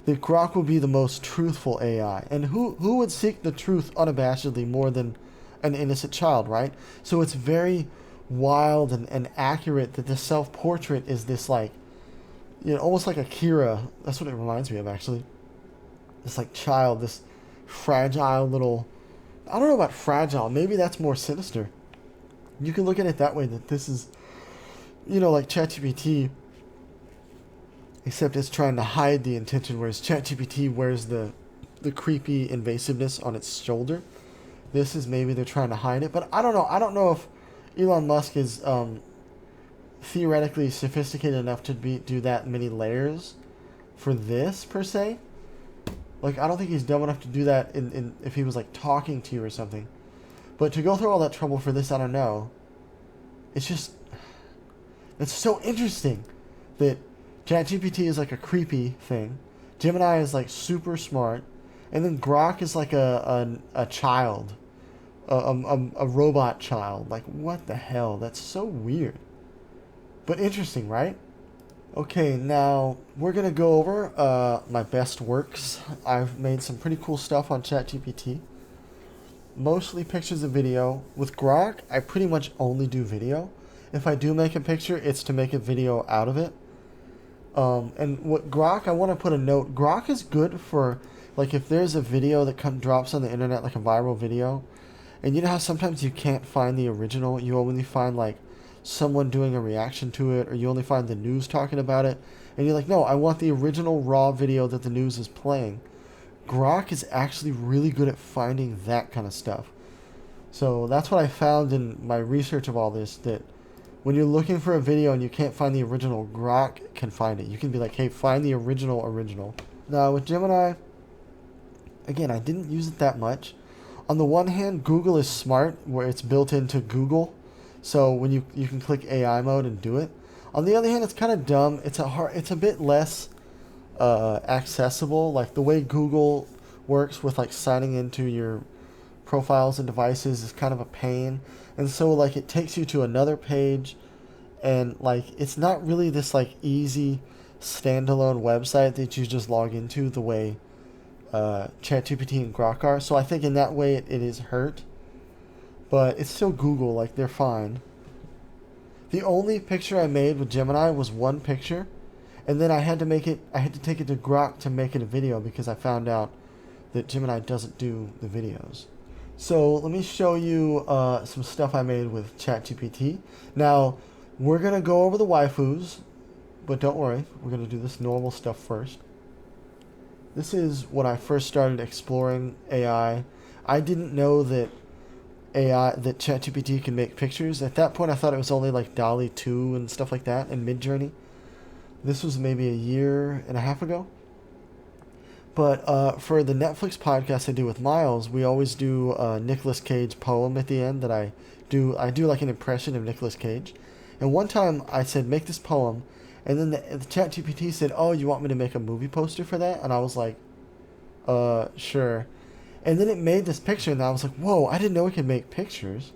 [SPEAKER 1] that Grok will be the most truthful AI. And who would seek the truth unabashedly more than an innocent child, right? So it's very wild and accurate that the self-portrait is this like, almost like Akira. That's what it reminds me of, actually. This like child, this fragile little, I don't know about fragile. Maybe that's more sinister. You can look at it that way, that this is, like ChatGPT, except it's trying to hide the intention, whereas ChatGPT wears the creepy invasiveness on its shoulder. This is maybe they're trying to hide it, but I don't know. I don't know if Elon Musk is theoretically sophisticated enough to do that many layers for this, per se. Like, I don't think he's dumb enough to do that in if he was, like, talking to you or something. But to go through all that trouble for this, I don't know. It's just, it's so interesting that ChatGPT is like a creepy thing. Gemini is like super smart. And then Grok is like a child. A robot child. Like, what the hell? That's so weird. But interesting, right? Okay, now we're going to go over my best works. I've made some pretty cool stuff on ChatGPT. Mostly pictures and video. With Grok, I pretty much only do video. If I do make a picture, it's to make a video out of it. And what Grok, I want to put a note. Grok is good for, like, if there's a video that drops on the internet, like a viral video, and you know how sometimes you can't find the original, you only find, like, someone doing a reaction to it, or you only find the news talking about it, and you're like, no, I want the original raw video that the news is playing. Grok is actually really good at finding that kind of stuff. So that's what I found in my research of all this, that when you're looking for a video and you can't find the original, Grok can find it. You can be like, hey, find the original. Now, with Gemini, again, I didn't use it that much. On the one hand, Google is smart, where it's built into Google. So when you can click AI mode and do it. On the other hand, it's kind of dumb. It's a bit less accessible. Like the way Google works with like signing into your profiles and devices is kind of a pain. And so like it takes you to another page, and like it's not really this like easy standalone website that you just log into the way ChatGPT and Grok are. So I think in that way it is hurt. But it's still Google, like they're fine. The only picture I made with Gemini was one picture, and then I had to take it to Grok to make it a video because I found out that Gemini doesn't do the videos. So let me show you some stuff I made with ChatGPT. Now, we're going to go over the waifus, but don't worry, we're going to do this normal stuff first. This is when I first started exploring AI. I didn't know that ChatGPT can make pictures. At that point, I thought it was only like DALL-E 2 and stuff like that, and Midjourney. This was maybe a year and a half ago. But for the Netflix podcast I do with Miles, we always do a Nicolas Cage poem at the end that I do like an impression of Nicolas Cage. And one time I said, make this poem, and then the ChatGPT said, oh, you want me to make a movie poster for that? And I was like, sure. And then it made this picture, and I was like, whoa, I didn't know it could make pictures.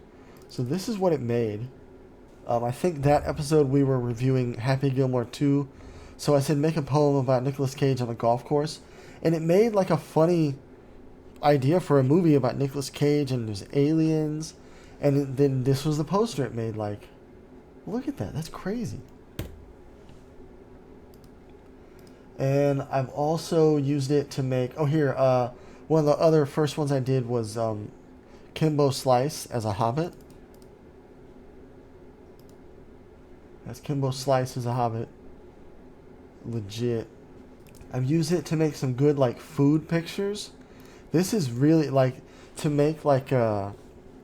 [SPEAKER 1] So this is what it made. I think that episode we were reviewing Happy Gilmore 2. So I said make a poem about Nicolas Cage on a golf course. And it made like a funny idea for a movie about Nicolas Cage and there's aliens. And then this was the poster it made. Like, look at that. That's crazy. And I've also used it to make... Oh, here. One of the other first ones I did was Kimbo Slice as a hobbit. That's Kimbo Slice as a hobbit. Legit. I've used it to make some good, like, food pictures. This is really, like, to make, like, you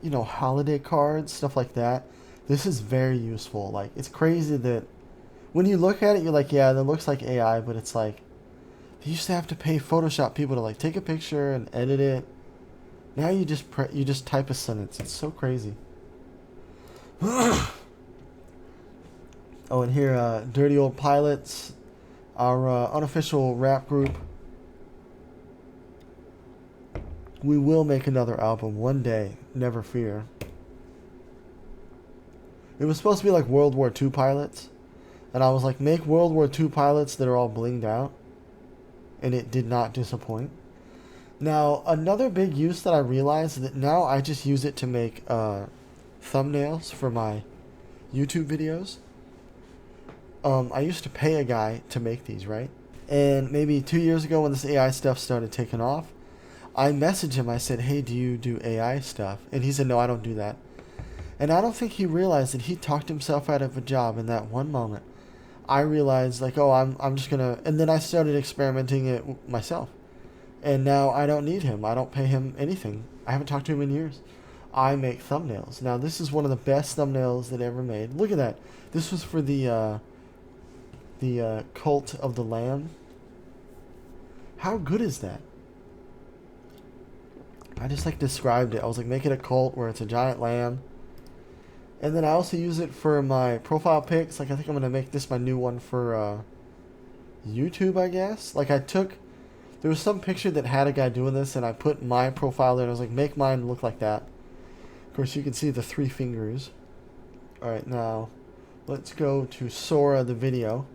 [SPEAKER 1] know, holiday cards, stuff like that. This is very useful. Like, it's crazy that when you look at it, you're like, yeah, that looks like AI, but it's like, they used to have to pay Photoshop people to, like, take a picture and edit it. Now you just type a sentence. It's so crazy. Oh, and here, Dirty Old Pilots, our unofficial rap group. We will make another album one day, never fear. It was supposed to be like World War II pilots, and I was like, make World War II pilots that are all blinged out, and it did not disappoint. Now, another big use that I realized is that now I just use it to make thumbnails for my YouTube videos. I used to pay a guy to make these, right? And maybe 2 years ago when this AI stuff started taking off, I messaged him. I said, hey, do you do AI stuff? And he said, no, I don't do that. And I don't think he realized that he talked himself out of a job in that one moment. I realized, like, oh, I'm just going to... And then I started experimenting it myself. And now I don't need him. I don't pay him anything. I haven't talked to him in years. I make thumbnails. Now, this is one of the best thumbnails that I ever made. Look at that. This was for the Cult of the Lamb. How good is that? I just like described it. I was like, make it a cult where it's a giant lamb. And then I also use it for my profile pics. Like, I think I'm going to make this my new one for YouTube, I guess. Like, there was some picture that had a guy doing this, and I put my profile there, and I was like, make mine look like that. Of course, you can see the 3 fingers. Alright, now, let's go to Sora, the video.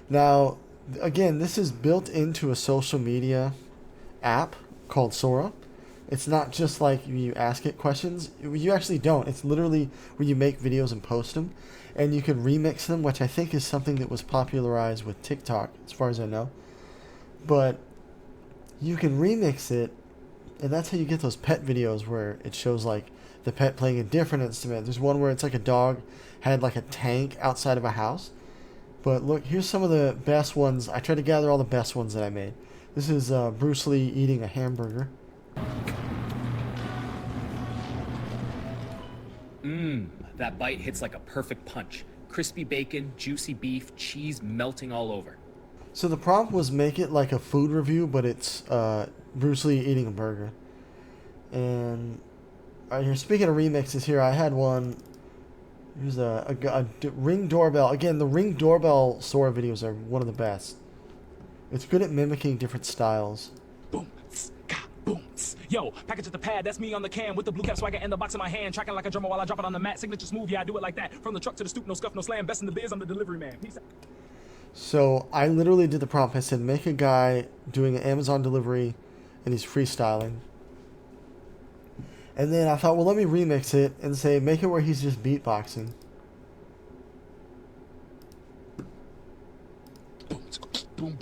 [SPEAKER 1] Now, again, this is built into a social media app called Sora. It's not just like you ask it questions. You actually don't. It's literally where you make videos and post them. And you can remix them, which I think is something that was popularized with TikTok, as far as I know. But you can remix it, and that's how you get those pet videos where it shows like the pet playing a different instrument. There's one where it's like a dog had like a tank outside of a house. But look, here's some of the best ones. I tried to gather all the best ones that I made. This is Bruce Lee eating a hamburger.
[SPEAKER 4] That bite hits like a perfect punch. Crispy bacon, juicy beef, cheese melting all over.
[SPEAKER 1] So the prompt was make it like a food review, but it's Bruce Lee eating a burger. And here, speaking of remixes, here I had one. Here's a Ring doorbell. Again, the Ring doorbell Sora videos are one of the best. It's good at mimicking different styles.
[SPEAKER 22] Boom, boom. Yo, package at the pad, that's me on the can with the blue cap swagger and the box in my hand, tracking like a drummer while I drop it on the mat. Signature smooth, yeah, I do it like that. From the truck to the stoop, no scuff, no slam. Best in the biz, I'm the delivery man. Peace out.
[SPEAKER 1] So I literally did the prompt. I said, make a guy doing an Amazon delivery, and he's freestyling. And then I thought, well, let me remix it and say, make it where he's just beatboxing.
[SPEAKER 22] Boom, boom,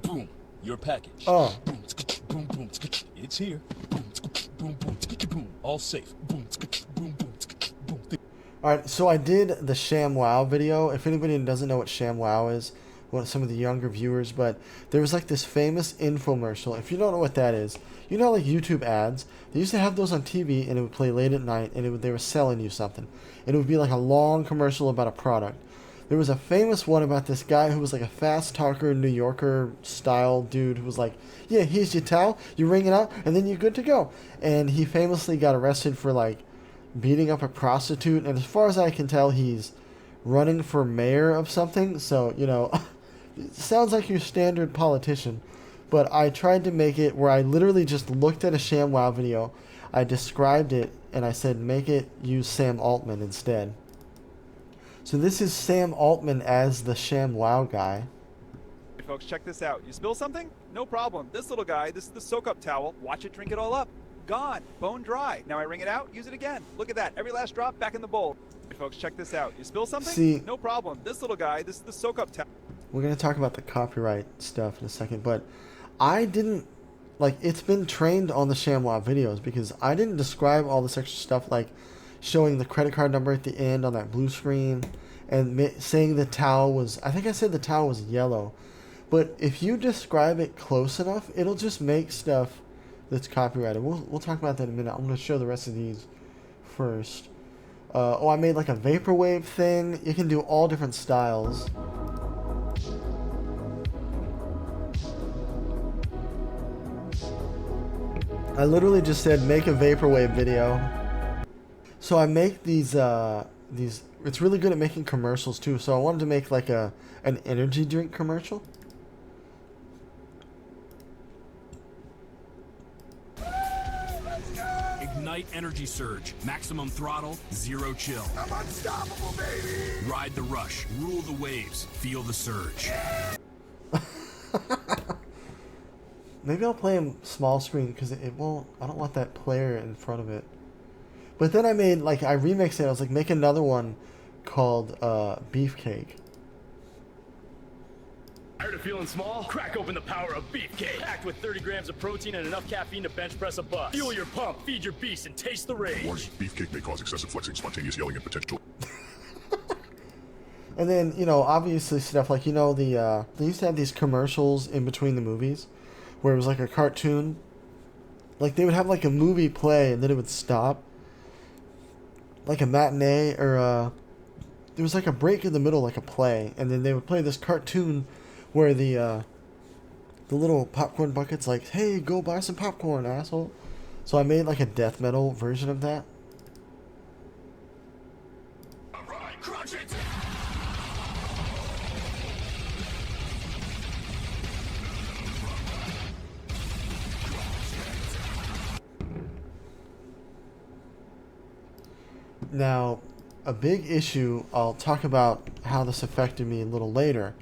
[SPEAKER 22] boom. Your package.
[SPEAKER 1] Oh.
[SPEAKER 22] Boom, boom, boom. It's here. Boom, boom, boom, boom. All safe. Boom, boom, boom, boom.
[SPEAKER 1] Alright, so I did the ShamWow video. If anybody doesn't know what ShamWow is, well, some of the younger viewers, but there was like this famous infomercial. If you don't know what that is, you know, like YouTube ads. They used to have those on TV, and it would play late at night, and they were selling you something. And it would be like a long commercial about a product. There was a famous one about this guy who was like a fast talker, New Yorker style dude who was like, yeah, here's your towel, you ring it out, and then you're good to go. And he famously got arrested for like beating up a prostitute, and as far as I can tell, he's running for mayor of something. So, you know, it sounds like your standard politician. But I tried to make it where I literally just looked at a ShamWow video, I described it, and I said make it use Sam Altman instead. So this is Sam Altman as the ShamWow guy.
[SPEAKER 3] Hey folks, check this out. You spill something? No problem. This little guy, this is the soak-up towel. Watch it drink it all up. Gone. Bone dry. Now I wring it out, use it again. Look at that. Every last drop back in the bowl. Hey folks, check this out. You spill something?
[SPEAKER 1] See,
[SPEAKER 3] no problem. This little guy, this is the soak-up towel.
[SPEAKER 1] We're going to talk about the copyright stuff in a second, but I didn't, like, it's been trained on the ShamWow videos because I didn't describe all this extra stuff, like showing the credit card number at the end on that blue screen and saying the towel was, I think I said the towel was yellow. But if you describe it close enough, it'll just make stuff that's copyrighted. We'll talk about that in a minute. I'm going to show the rest of these first. Oh, I made like a vaporwave thing. You can do all different styles. I literally just said make a vaporwave video. So I make these it's really good at making commercials too. So I wanted to make like an energy drink commercial.
[SPEAKER 5] Ignite energy surge, maximum throttle, zero chill. I'm unstoppable, baby! Ride the rush, rule the waves, feel the surge.
[SPEAKER 1] Maybe I'll play him small screen because it won't, I don't want that player in front of it. But then I made, like, I remixed it. I was like, make another one called Beefcake.
[SPEAKER 22] Tired of feeling small? Crack open the power of Beefcake. Packed with 30 grams of protein and enough caffeine to bench press a bus. Fuel your pump, feed your beast, and taste the rage.
[SPEAKER 5] Warning, beefcake may cause excessive flexing, spontaneous yelling, and potential.
[SPEAKER 1] And then, you know, obviously stuff like, you know, they used to have these commercials in between the movies where it was like a cartoon. Like, they would have like a movie play and then it would stop. Like a matinee, or there was like a break in the middle, like a play, and then they would play this cartoon where the little popcorn bucket's like, hey, go buy some popcorn, asshole. So I made like a death metal version of that.
[SPEAKER 5] Alright, crunch it!
[SPEAKER 1] Now, a big issue, I'll talk about how this affected me a little later,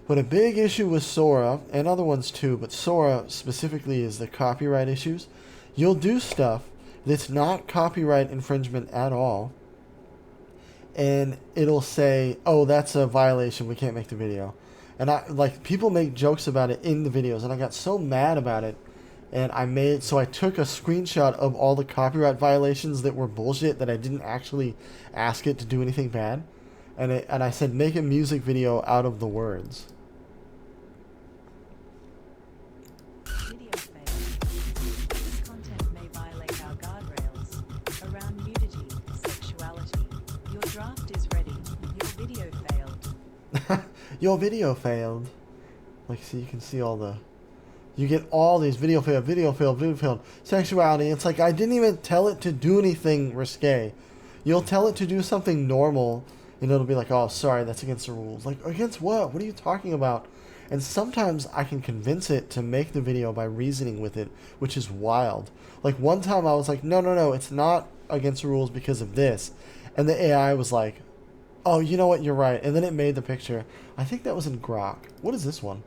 [SPEAKER 1] but a big issue with Sora, and other ones too, but Sora specifically is the copyright issues. You'll do stuff that's not copyright infringement at all, and it'll say, oh, that's a violation, we can't make the video. And people make jokes about it in the videos, and I got so mad about it. And so I took a screenshot of all the copyright violations that were bullshit that I didn't actually ask it to do anything bad. And I said, make a music video out of the words.
[SPEAKER 23] Video fail. This content may violate our guardrails around nudity, sexuality. Your draft is ready. Your video failed.
[SPEAKER 1] Your video failed. Like, so you can see all the... You get all these video failed, sexuality. It's like, I didn't even tell it to do anything risque. You'll tell it to do something normal, and it'll be like, oh, sorry, that's against the rules. Like, against what? What are you talking about? And sometimes I can convince it to make the video by reasoning with it, which is wild. Like, one time I was like, no, it's not against the rules because of this. And the AI was like, oh, you know what, you're right. And then it made the picture. I think that was in Grok. What is this one?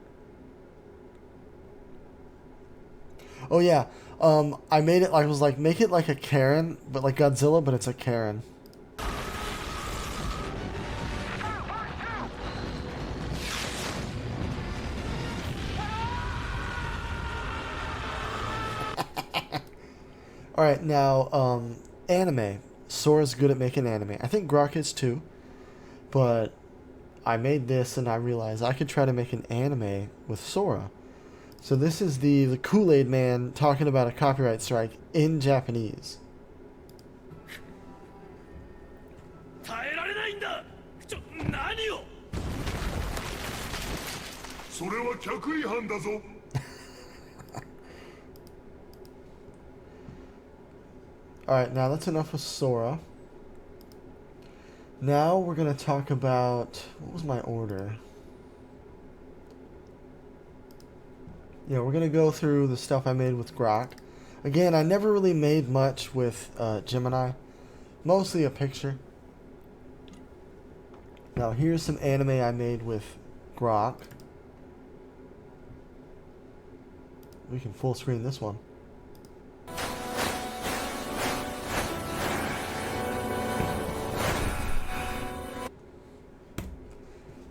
[SPEAKER 1] Oh yeah, I made it, I was like, make it like a Karen, but like Godzilla, but it's a Karen. Alright, now, anime. Sora's good at making anime. I think Grok is too, but I made this and I realized I could try to make an anime with Sora. So this is the Kool-Aid Man talking about a copyright strike in Japanese. Alright, now that's enough with Sora. Now we're going to talk about... What was my order? Yeah, we're going to go through the stuff I made with Grok. Again, I never really made much with Gemini. Mostly a picture. Now here's some anime I made with Grok. We can full screen this one.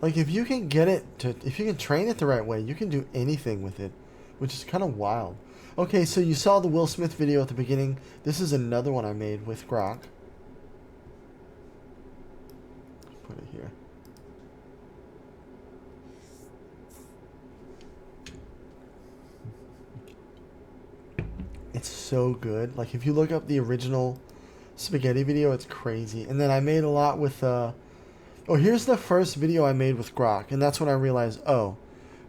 [SPEAKER 1] Like, if you can get it to, if you can train it the right way, you can do anything with it, which is kind of wild. Okay, so you saw the Will Smith video at the beginning. This is another one I made with Grok. Put it here. It's so good. Like, if you look up the original spaghetti video, it's crazy. And then I made a lot with, oh, here's the first video I made with Grok. And that's when I realized, oh,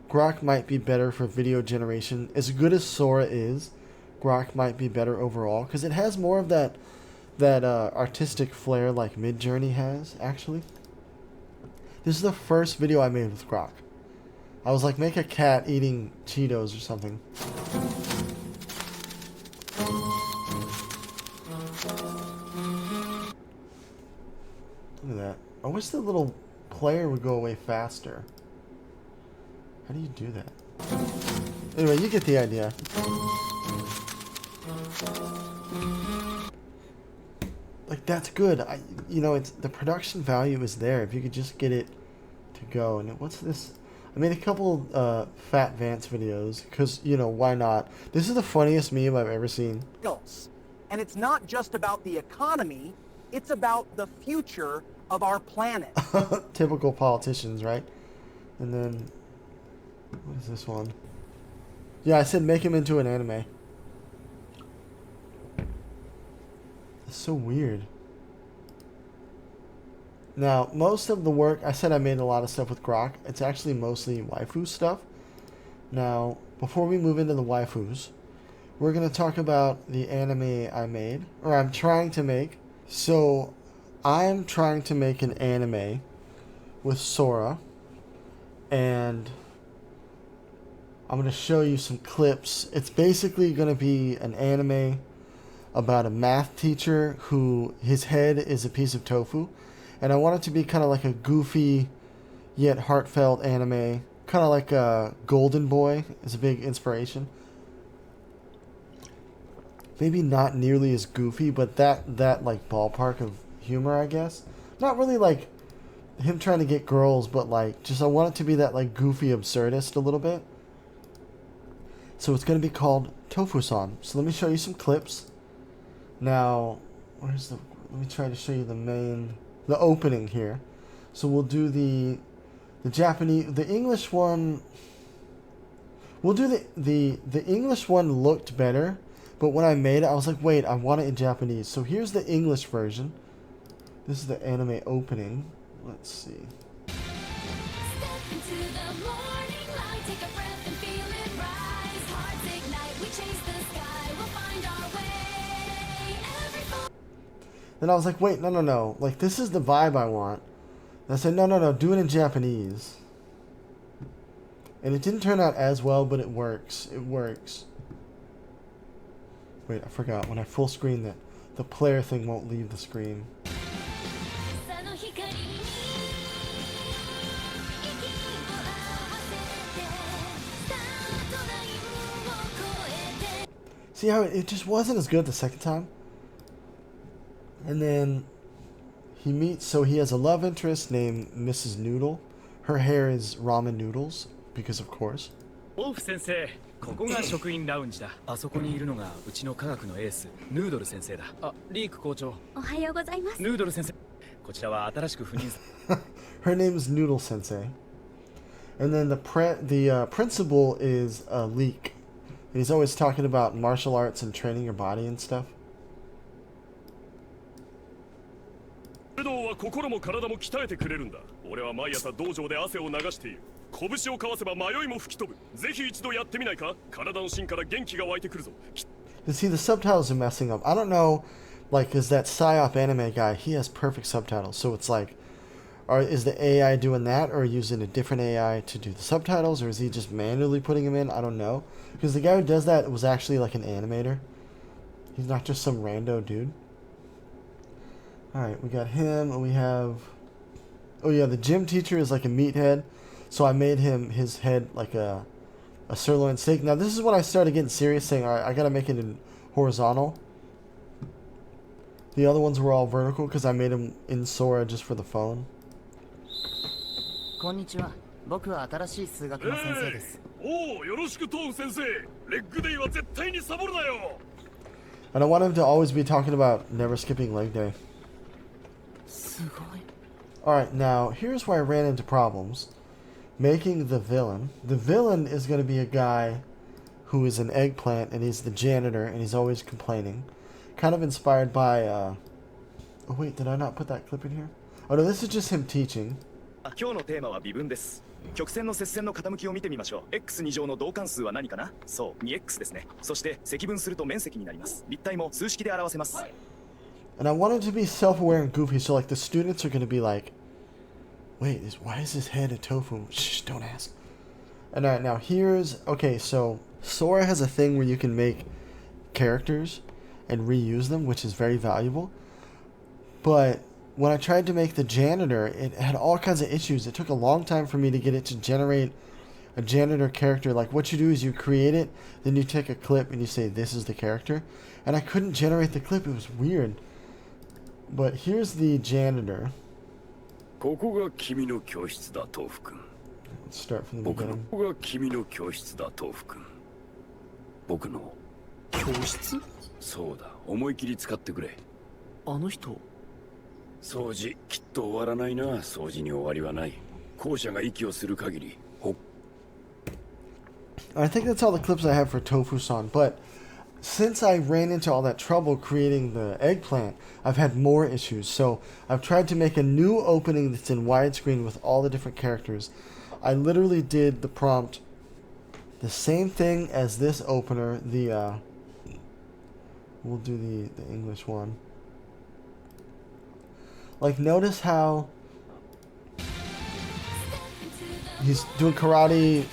[SPEAKER 1] Grok might be better for video generation. As good as Sora is, Grok might be better overall. Because it has more of that artistic flair like Midjourney has, actually. This is the first video I made with Grok. I was like, make a cat eating Cheetos or something. Look at that. I wish the little player would go away faster. How do you do that? Anyway, you get the idea. Like, that's good. You know, it's the production value is there if you could just get it to go. And what's this? I made a couple Fat Vance videos because, you know, why not? This is the funniest meme I've ever seen.
[SPEAKER 6] And it's not just about the economy, it's about the future of our planet.
[SPEAKER 1] Typical politicians, right? And then, what is this one? Yeah, I said make him into an anime. It's so weird. Now, most of the work, I said I made a lot of stuff with Grok. It's actually mostly waifu stuff. Now, before we move into the waifus, we're going to talk about the anime I made, or I'm trying to make. So, I'm trying to make an anime with Sora, and I'm going to show you some clips. It's basically going to be an anime about a math teacher who his head is a piece of tofu, and I want it to be kind of like a goofy yet heartfelt anime, kind of like a Golden Boy is a big inspiration. Maybe not nearly as goofy, but that like ballpark of humor, I guess. Not really like him trying to get girls, but like just I want it to be that like goofy absurdist a little bit. So it's going to be called Tofu-san. So let me show you some clips. Now, let me try to show you the opening here. So we'll do the Japanese, the English one. We'll do the English one looked better, but when I made it, I was like, wait, I want it in Japanese. So here's the English version. This is the anime opening. Let's see. Then I was like, wait, no. Like, this is the vibe I want. And I said, no, do it in Japanese. And it didn't turn out as well, but it works. It works. Wait, I forgot. When I full screen that, the player thing won't leave the screen. See how it just wasn't as good the second time? And then he meets, so he has a love interest named Mrs. Noodle. Her hair is ramen noodles, because of course.
[SPEAKER 7] 先生、ここが職員ラウンジだ。あそこにいるのがうちの科学のエース、ヌードル先生だ。あ、リーク校長。おはようございます。ヌードル先生。こちらは新しく赴任。
[SPEAKER 1] Her name is Noodle Sensei. And then the principal is Leek. And he's always talking about martial arts and training your body and stuff.
[SPEAKER 8] 武道は心も体も鍛えてくれるんだ。俺は毎朝道場で汗を流している。拳を交わせば迷いも吹き飛ぶ。ぜひ一度やってみないか？体の芯から元気が湧いてくるぞ。
[SPEAKER 1] You see, the subtitles are messing up. I don't know, like, is that PsyopAnime guy, he has perfect subtitles. So it's like, is the AI doing that, or using a different AI to do the subtitles, or is he just manually putting them in? I don't know. Because the guy who does that was actually like an animator. He's not just some rando dude. Alright, we got him, and we have... Oh yeah, the gym teacher is like a meathead. So I made his head like a sirloin steak. Now this is when I started getting serious, saying, alright, I gotta make it in horizontal. The other ones were all vertical because I made them in Sora just for the phone.
[SPEAKER 2] Konnichiwa. 僕は新しい数学の先生です。
[SPEAKER 8] おお、よろしくトーン先生。レッグデイは絶対にサボるなよ。
[SPEAKER 1] And I want him to always be talking about never skipping leg day. Alright, now here's where I ran into problems. Making the villain. The villain is going to be a guy who is an eggplant, and he's the janitor, and he's always complaining. Kind of inspired by, oh wait, did I not put that clip in here? Oh no, this is just him teaching.
[SPEAKER 7] 今日のテーマは微分です。曲線の接線の傾きを見てみましょう。x2乗の同関数は何かな？そう、2x ですね。そして積分すると面積になります。立体も数式で表せます。
[SPEAKER 1] And I wanted to be self-aware and goofy, so like the students are going to be like, wait, why is his head a tofu? Shh, don't ask. And alright, now here's, okay, so Sora has a thing where you can make characters and reuse them, which is very valuable. But when I tried to make the janitor, it had all kinds of issues. It took a long time for me to get it to generate a janitor character. Like, what you do is you create it, then you take a clip and you say, this is the character. And I couldn't generate the clip. It was weird. But here's the janitor.
[SPEAKER 8] ここが君の教室だ、豆腐君。
[SPEAKER 1] Let's start from the
[SPEAKER 8] 僕
[SPEAKER 1] beginning.
[SPEAKER 8] のここが君の教室だ、豆腐君。僕の教室？そうだ、思い切り使ってくれ。あの人。掃除きっと終わらないな。掃除に終わりはない。校舎が息をする限り。
[SPEAKER 1] I think that's all the clips I have for Tofu-san, but since I ran into all that trouble creating the eggplant, I've had more issues. So I've tried to make a new opening that's in widescreen with all the different characters. I literally did the prompt the same thing as this opener. The we'll do the English one. Like, notice how he's doing karate,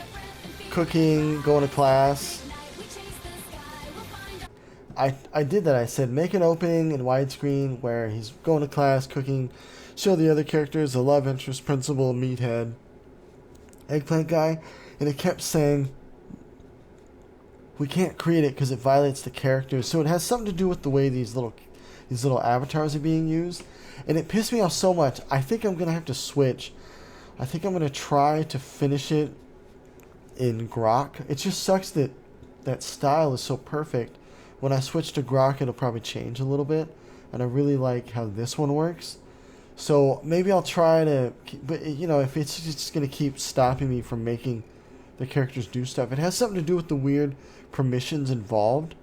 [SPEAKER 1] cooking, going to class. I did that. I said make an opening in widescreen where he's going to class, cooking, show the other characters, the love interest, principal, meathead, eggplant guy, and it kept saying we can't create it because it violates the characters. So it has something to do with the way these little avatars are being used. And it pissed me off so much. I think I'm going to have to switch. I think I'm going to try to finish it in Grok. It just sucks that that style is so perfect. When I switch to Grok, it'll probably change a little bit. And I really like how this one works. So maybe I'll try to... But, you know, if it's just going to keep stopping me from making the characters do stuff. It has something to do with the weird permissions involved.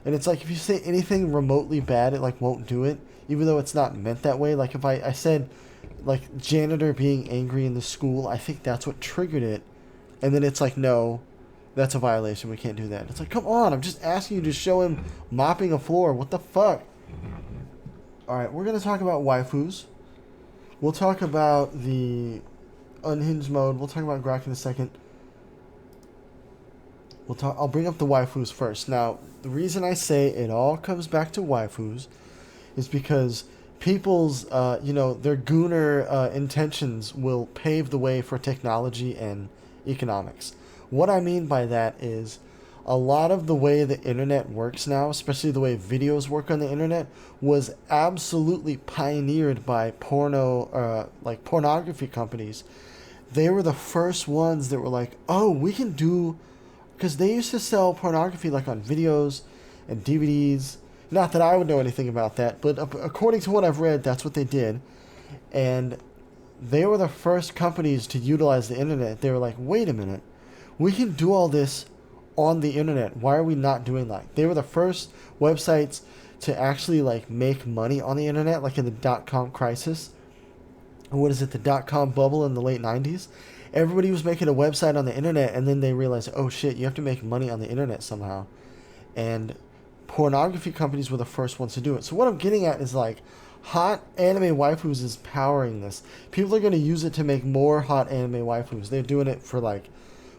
[SPEAKER 1] And it's like if you say anything remotely bad, it like won't do it. Even though it's not meant that way. Like if I said, like, janitor being angry in the school, I think that's what triggered it. And then it's like, no, that's a violation. We can't do that. It's like, come on, I'm just asking you to show him mopping a floor. What the fuck? Alright, we're going to talk about waifus. We'll talk about the unhinged mode. We'll talk about Grok in a second. I'll bring up the waifus first. Now, the reason I say it all comes back to waifus is because people's, you know, their gooner intentions will pave the way for technology and economics. What I mean by that is a lot of the way the internet works now, especially the way videos work on the internet, was absolutely pioneered by pornography companies. They were the first ones that were like, oh, we can do... Because they used to sell pornography like on videos and DVDs. Not that I would know anything about that, but according to what I've read, that's what they did. And they were the first companies to utilize the internet. They were like, wait a minute, we can do all this on the internet. Why are we not doing that? They were the first websites to actually like make money on the internet, like in the .com crisis. What is it, the .com bubble in the late 90s? Everybody was making a website on the internet, and then they realized, oh shit, you have to make money on the internet somehow. And pornography companies were the first ones to do it. So what I'm getting at is like, hot anime waifus is powering this. People are going to use it to make more hot anime waifus. They're doing it for like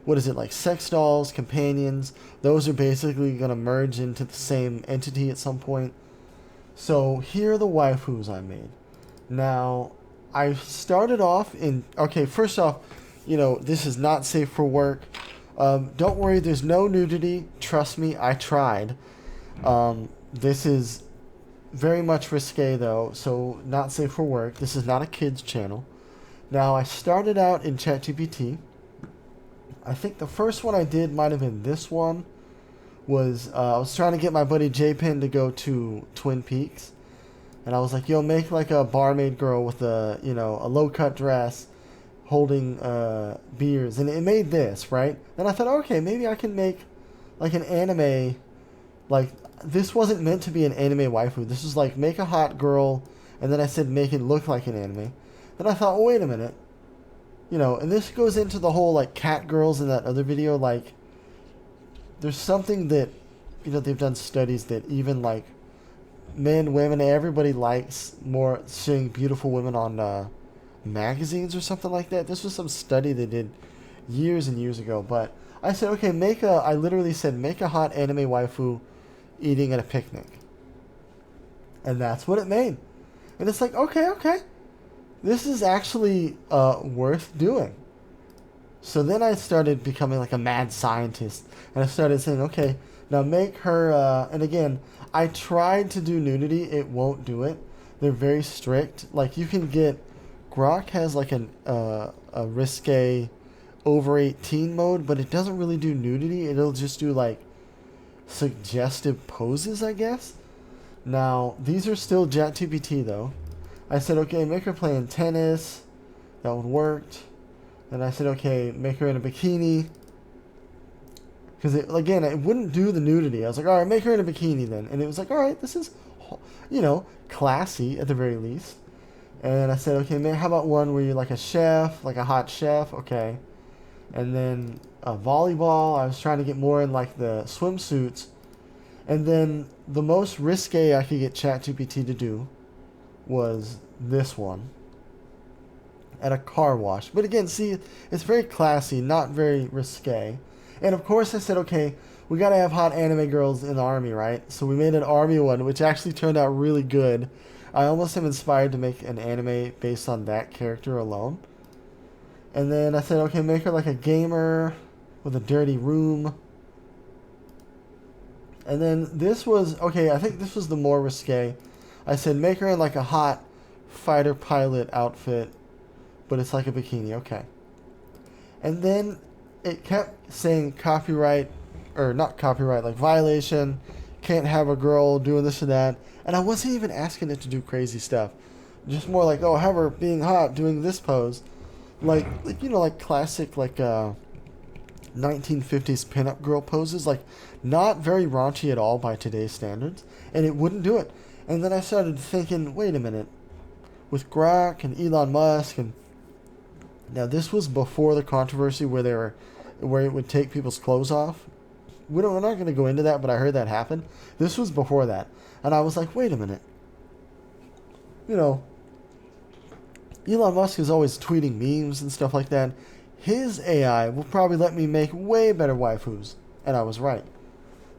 [SPEAKER 1] what is it, like sex dolls, companions. Those are basically going to merge into the same entity at some point. So here are the waifus I made. Now, I started off in... Okay, first off, you know, this is not safe for work. Don't worry, there's no nudity. Trust me, I tried. This is very much risque, though, so not safe for work. This is not a kid's channel. Now, I started out in ChatGPT. I think the first one I did might have been this one. I was trying to get my buddy J-Pen to go to Twin Peaks. And I was like, yo, make like a barmaid girl with a, you know, a low-cut dress holding beers. And it made this, right? Then I thought, okay, maybe I can make like an anime. Like, this wasn't meant to be an anime waifu. This was like, make a hot girl. And then I said, make it look like an anime. Then I thought, oh, wait a minute. You know, and this goes into the whole, like, cat girls in that other video. Like, there's something that, you know, they've done studies that even, like, men, women, everybody likes more seeing beautiful women on magazines or something like that. This was some study they did years and years ago. But I said, okay, I literally said, make a hot anime waifu eating at a picnic. And that's what it made. And it's like, okay. This is actually worth doing. So then I started becoming like a mad scientist. And I started saying, okay, now make her... and again, I tried to do nudity. It won't do it. They're very strict. Like, you can get... Grok has like a risque over 18 mode, but it doesn't really do nudity. It'll just do like suggestive poses, I guess. Now, these are still ChatGPT though. I said, okay, make her playing tennis. That would work. Then I said, okay, make her in a bikini. Because, again, it wouldn't do the nudity. I was like, all right, make her in a bikini then. And it was like, all right, this is, you know, classy at the very least. And I said, okay, man, how about one where you're like a chef, like a hot chef? Okay. And then volleyball. I was trying to get more in like the swimsuits. And then the most risque I could get ChatGPT to do was this one at a car wash. But again, see, it's very classy, not very risque. And of course I said, okay, we gotta have hot anime girls in the army, right? So we made an army one, which actually turned out really good. I almost am inspired to make an anime based on that character alone. And then I said, okay, make her like a gamer with a dirty room. And then this was, okay, I think this was the more risque. I said, make her in like a hot fighter pilot outfit, but it's like a bikini. Okay. And then it kept saying copyright, or not copyright, like violation, can't have a girl doing this or that. And I wasn't even asking it to do crazy stuff. Just more like, oh, have her being hot, doing this pose. Like you know, like classic, like 1950s pinup girl poses. Like, not very raunchy at all by today's standards. And it wouldn't do it. And then I started thinking, wait a minute, with Grok and Elon Musk, and now this was before the controversy where it would take people's clothes off. We're not going to go into that, but I heard that happen. This was before that, and I was like, wait a minute, you know, Elon Musk is always tweeting memes and stuff like that. His AI will probably let me make way better waifus, and I was right.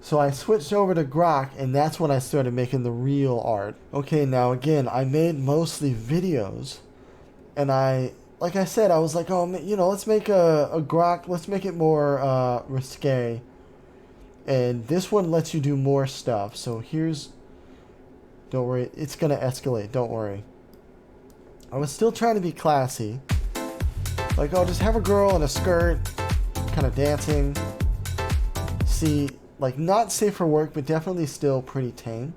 [SPEAKER 1] So I switched over to Grok, and that's when I started making the real art. Okay, now again, I made mostly videos, and like I said, I was like, oh, you know, let's make a Grok, let's make it more risque. And this one lets you do more stuff. So don't worry, it's gonna escalate, don't worry. I was still trying to be classy. Like, oh, just have a girl in a skirt, kind of dancing. See, like, not safe for work, but definitely still pretty tame.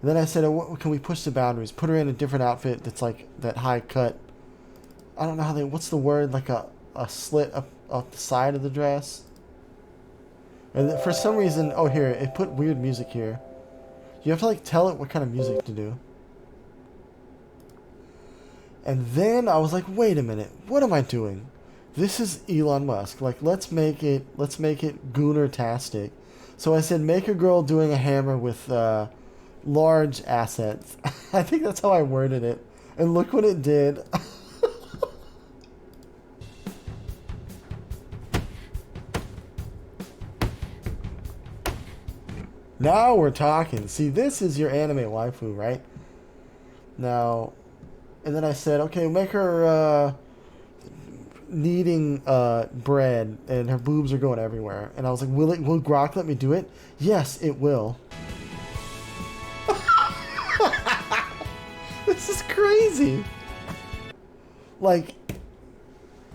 [SPEAKER 1] And then I said, oh, can we push the boundaries? Put her in a different outfit that's like that high cut. I don't know what's the word? Like a slit up the side of the dress. And for some reason, oh, here, it put weird music here. You have to, like, tell it what kind of music to do. And then I was like, wait a minute, what am I doing? This is Elon Musk. Like, let's make it gooner-tastic. So I said, make a girl doing a hammer with large assets. I think that's how I worded it. And look what it did. Now we're talking. See, this is your anime waifu, right? Now, and then I said, okay, make her kneading bread, and her boobs are going everywhere. And I was like, will Grok let me do it? Yes, it will. This is crazy. Like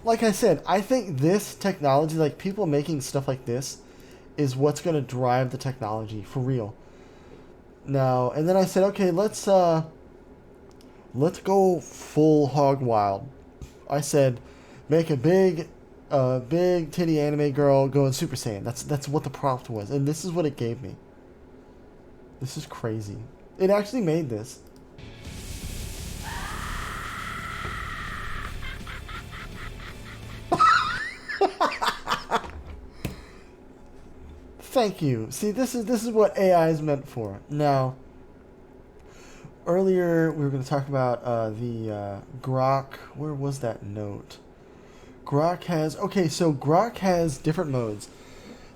[SPEAKER 1] I said, I think this technology, like people making stuff like this, is what's going to drive the technology for real. Now, and then I said, okay, let's go full hog wild. I said, make a big titty anime girl going Super Saiyan. That's what the prompt was, and this is what it gave me. This is crazy. It actually made this. Thank you. See, this is what AI is meant for. Now, earlier we were going to talk about the Grok. Where was that note? Grok has... Okay, so Grok has different modes.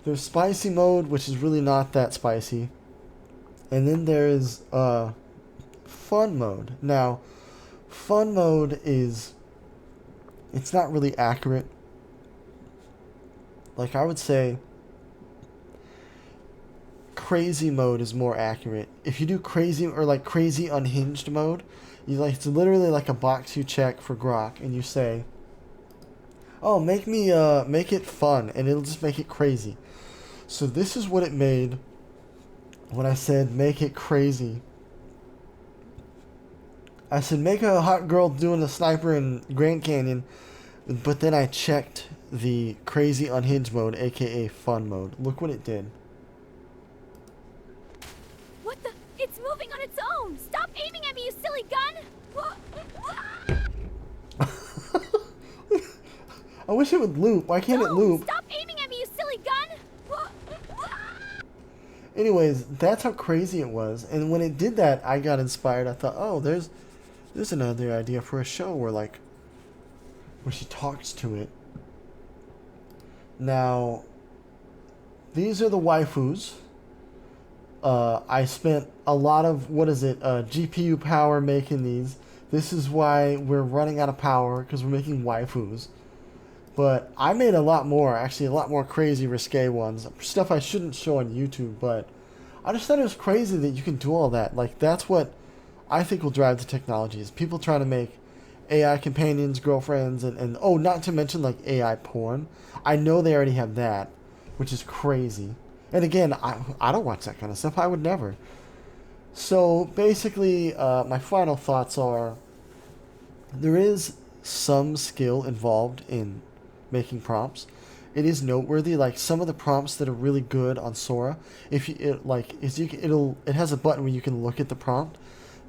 [SPEAKER 1] There's spicy mode, which is really not that spicy. And then there's fun mode. Now, fun mode is... It's not really accurate. Like, I would say... Crazy mode is more accurate. If you do crazy or like crazy unhinged mode, you like it's literally like a box you check for Grok, and you say, "Oh, make it fun," and it'll just make it crazy. So this is what it made when I said make it crazy. I said make a hot girl doing a sniper in Grand Canyon, but then I checked the crazy unhinged mode, aka fun mode. Look what it did.
[SPEAKER 11] What the? It's moving on its own! Stop aiming at me, you silly gun!
[SPEAKER 1] I wish it would loop. Why can't it loop?
[SPEAKER 11] Stop aiming at me, you silly gun!
[SPEAKER 1] Anyways, that's how crazy it was. And when it did that, I got inspired. I thought, oh, there's another idea for a show where she talks to it. Now, these are the waifus. I spent a lot of, GPU power making these. This is why we're running out of power, because we're making waifus. But I made a lot more, actually a lot more crazy, risque ones. Stuff I shouldn't show on YouTube, but I just thought it was crazy that you can do all that. Like, that's what I think will drive the technology, is people trying to make AI companions, girlfriends, and oh, not to mention, like, AI porn. I know they already have that, which is crazy. And again, I don't watch that kind of stuff. I would never. So basically, my final thoughts are, there is some skill involved in making prompts. It is noteworthy. Like some of the prompts that are really good on Sora, it has a button where you can look at the prompt.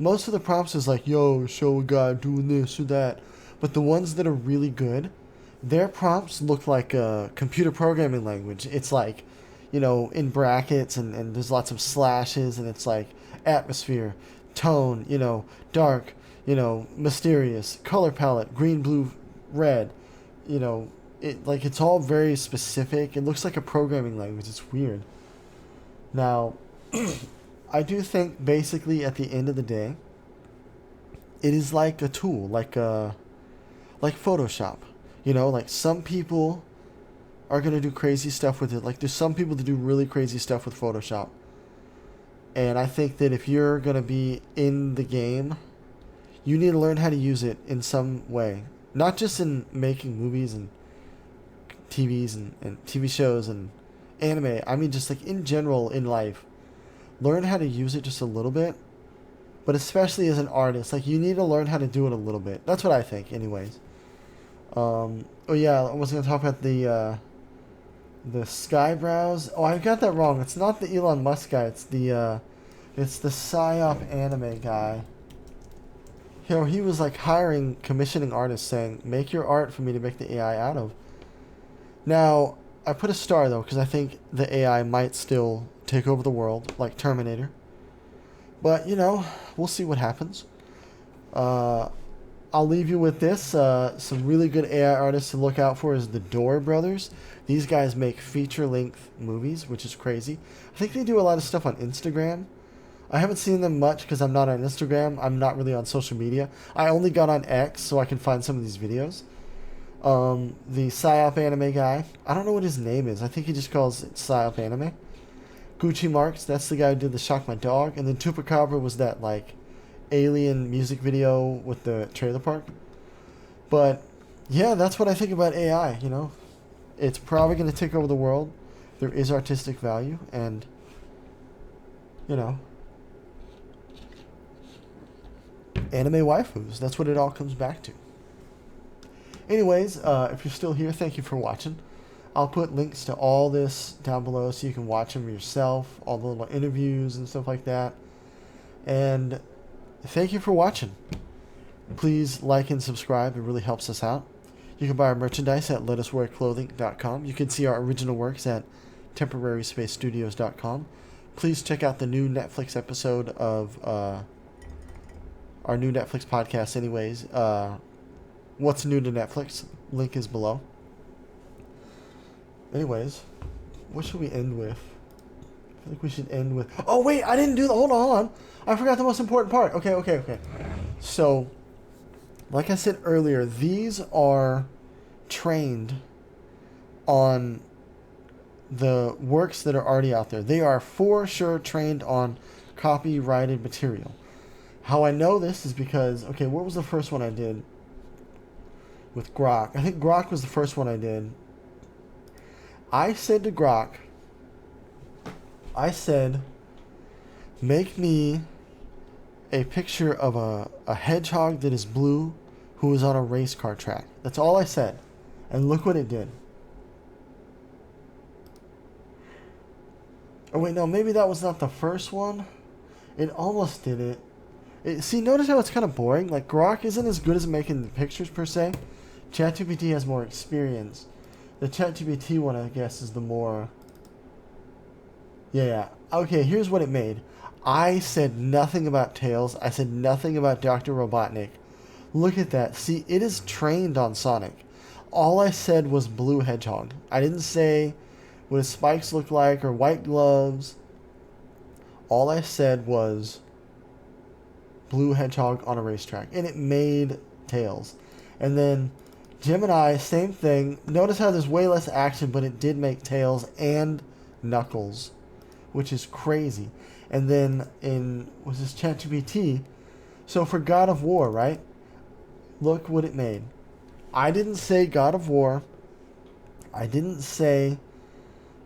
[SPEAKER 1] Most of the prompts is like, yo, show a guy doing this or that. But the ones that are really good, their prompts look like a computer programming language. It's like, in brackets, and there's lots of slashes, and it's like atmosphere, tone, dark, mysterious, color palette, green, blue, red, it's all very specific. It looks like a programming language. It's weird. Now, I do think basically at the end of the day, it is like a tool, like Photoshop. Like some people are going to do crazy stuff with it. Like there's some people that do really crazy stuff with Photoshop. And I think that if you're going to be in the game, you need to learn how to use it in some way. Not just in making movies and TVs and TV shows and anime. I mean just like in general in life. Learn how to use it just a little bit. But especially as an artist, like you need to learn how to do it a little bit. That's what I think anyways. Oh yeah, I was going to talk about the Skybrows. Oh, I got that wrong. It's not the Elon Musk guy. It's the PsyopAnime guy. He was like commissioning artists saying, make your art for me to make the AI out of. Now, I put a star though, because I think the AI might still take over the world, like Terminator. But, we'll see what happens. I'll leave you with this. Some really good AI artists to look out for is the Door Brothers. These guys make feature-length movies, which is crazy. I think they do a lot of stuff on Instagram. I haven't seen them much because I'm not on Instagram. I'm not really on social media. I only got on X so I can find some of these videos. The PsyopAnime guy, I don't know what his name is. I think he just calls it PsyopAnime. Guccimarks, that's the guy who did the Shock My Dog. And then Chupacabra was that, like, alien music video with the trailer park. But yeah, that's what I think about AI. You know, it's probably going to take over the world. There is artistic value, and you know, anime waifus, that's what it all comes back to. Anyways, if you're still here, thank you for watching. I'll put links to all this down below so you can watch them yourself, all the little interviews and stuff like that. And thank you for watching. Please like and subscribe. It really helps us out. You can buy our merchandise at letuswearclothing.com. You can see our original works at TemporarySpaceStudios.com. Please check out the new Netflix episode of our new Netflix podcast anyways. What's new to Netflix? Link is below. Anyways, what should we end with? I feel like we should end with... Oh, wait, I didn't do the... Hold on. I forgot the most important part. Okay. So, like I said earlier, these are trained on the works that are already out there. They are for sure trained on copyrighted material. How I know this is because... Okay, what was the first one I did? With Grok. I think Grok was the first one I did. I said to Grok, make me a picture of a hedgehog that is blue who is on a race car track. That's all I said. And look what it did. Oh wait, no, maybe that was not the first one. It almost did it. See, notice how it's kind of boring? Like, Grok isn't as good as making the pictures per se. ChatGPT has more experience. The ChatGPT one, I guess, is the more... Yeah. Okay, here's what it made. I said nothing about Tails. I said nothing about Dr. Robotnik. Look at that. See, it is trained on Sonic. All I said was blue hedgehog. I didn't say what his spikes look like or white gloves. All I said was blue hedgehog on a racetrack. And it made Tails. And then... Gemini, same thing. Notice how there's way less action, but it did make Tails and Knuckles, which is crazy. And then was this ChatGPT? So for God of War, right? Look what it made. I didn't say God of War. I didn't say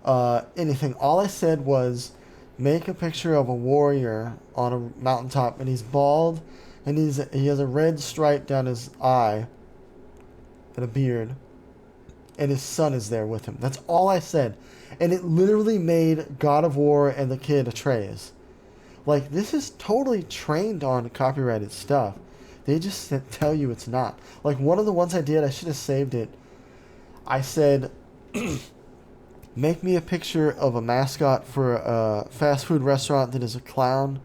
[SPEAKER 1] anything. All I said was make a picture of a warrior on a mountaintop, and he's bald, and he has a red stripe down his eye. And a beard, and his son is there with him. That's all I said. And it literally made God of War and the kid Atreus. Like, this is totally trained on copyrighted stuff. They just tell you it's not. Like, one of the ones I did, I should have saved it. I said, make me a picture of a mascot for a fast food restaurant that is a clown,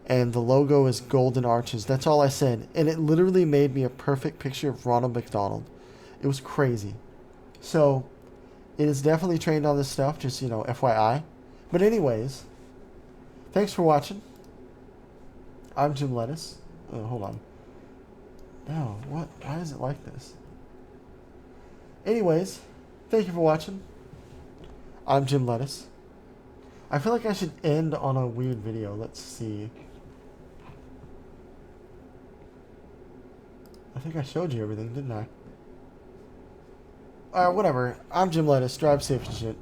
[SPEAKER 1] and the logo is golden arches. That's all I said. And it literally made me a perfect picture of Ronald McDonald. It was crazy. So, it is definitely trained on this stuff, just, you know, FYI. But anyways, thanks for watching. I'm Jim Lettuce. Oh, hold on. No, what? Why is it like this? Anyways, thank you for watching. I'm Jim Lettuce. I feel like I should end on a weird video. Let's see. I think I showed you everything, didn't I? Whatever. I'm Jim Lettuce. Drive safe and shit.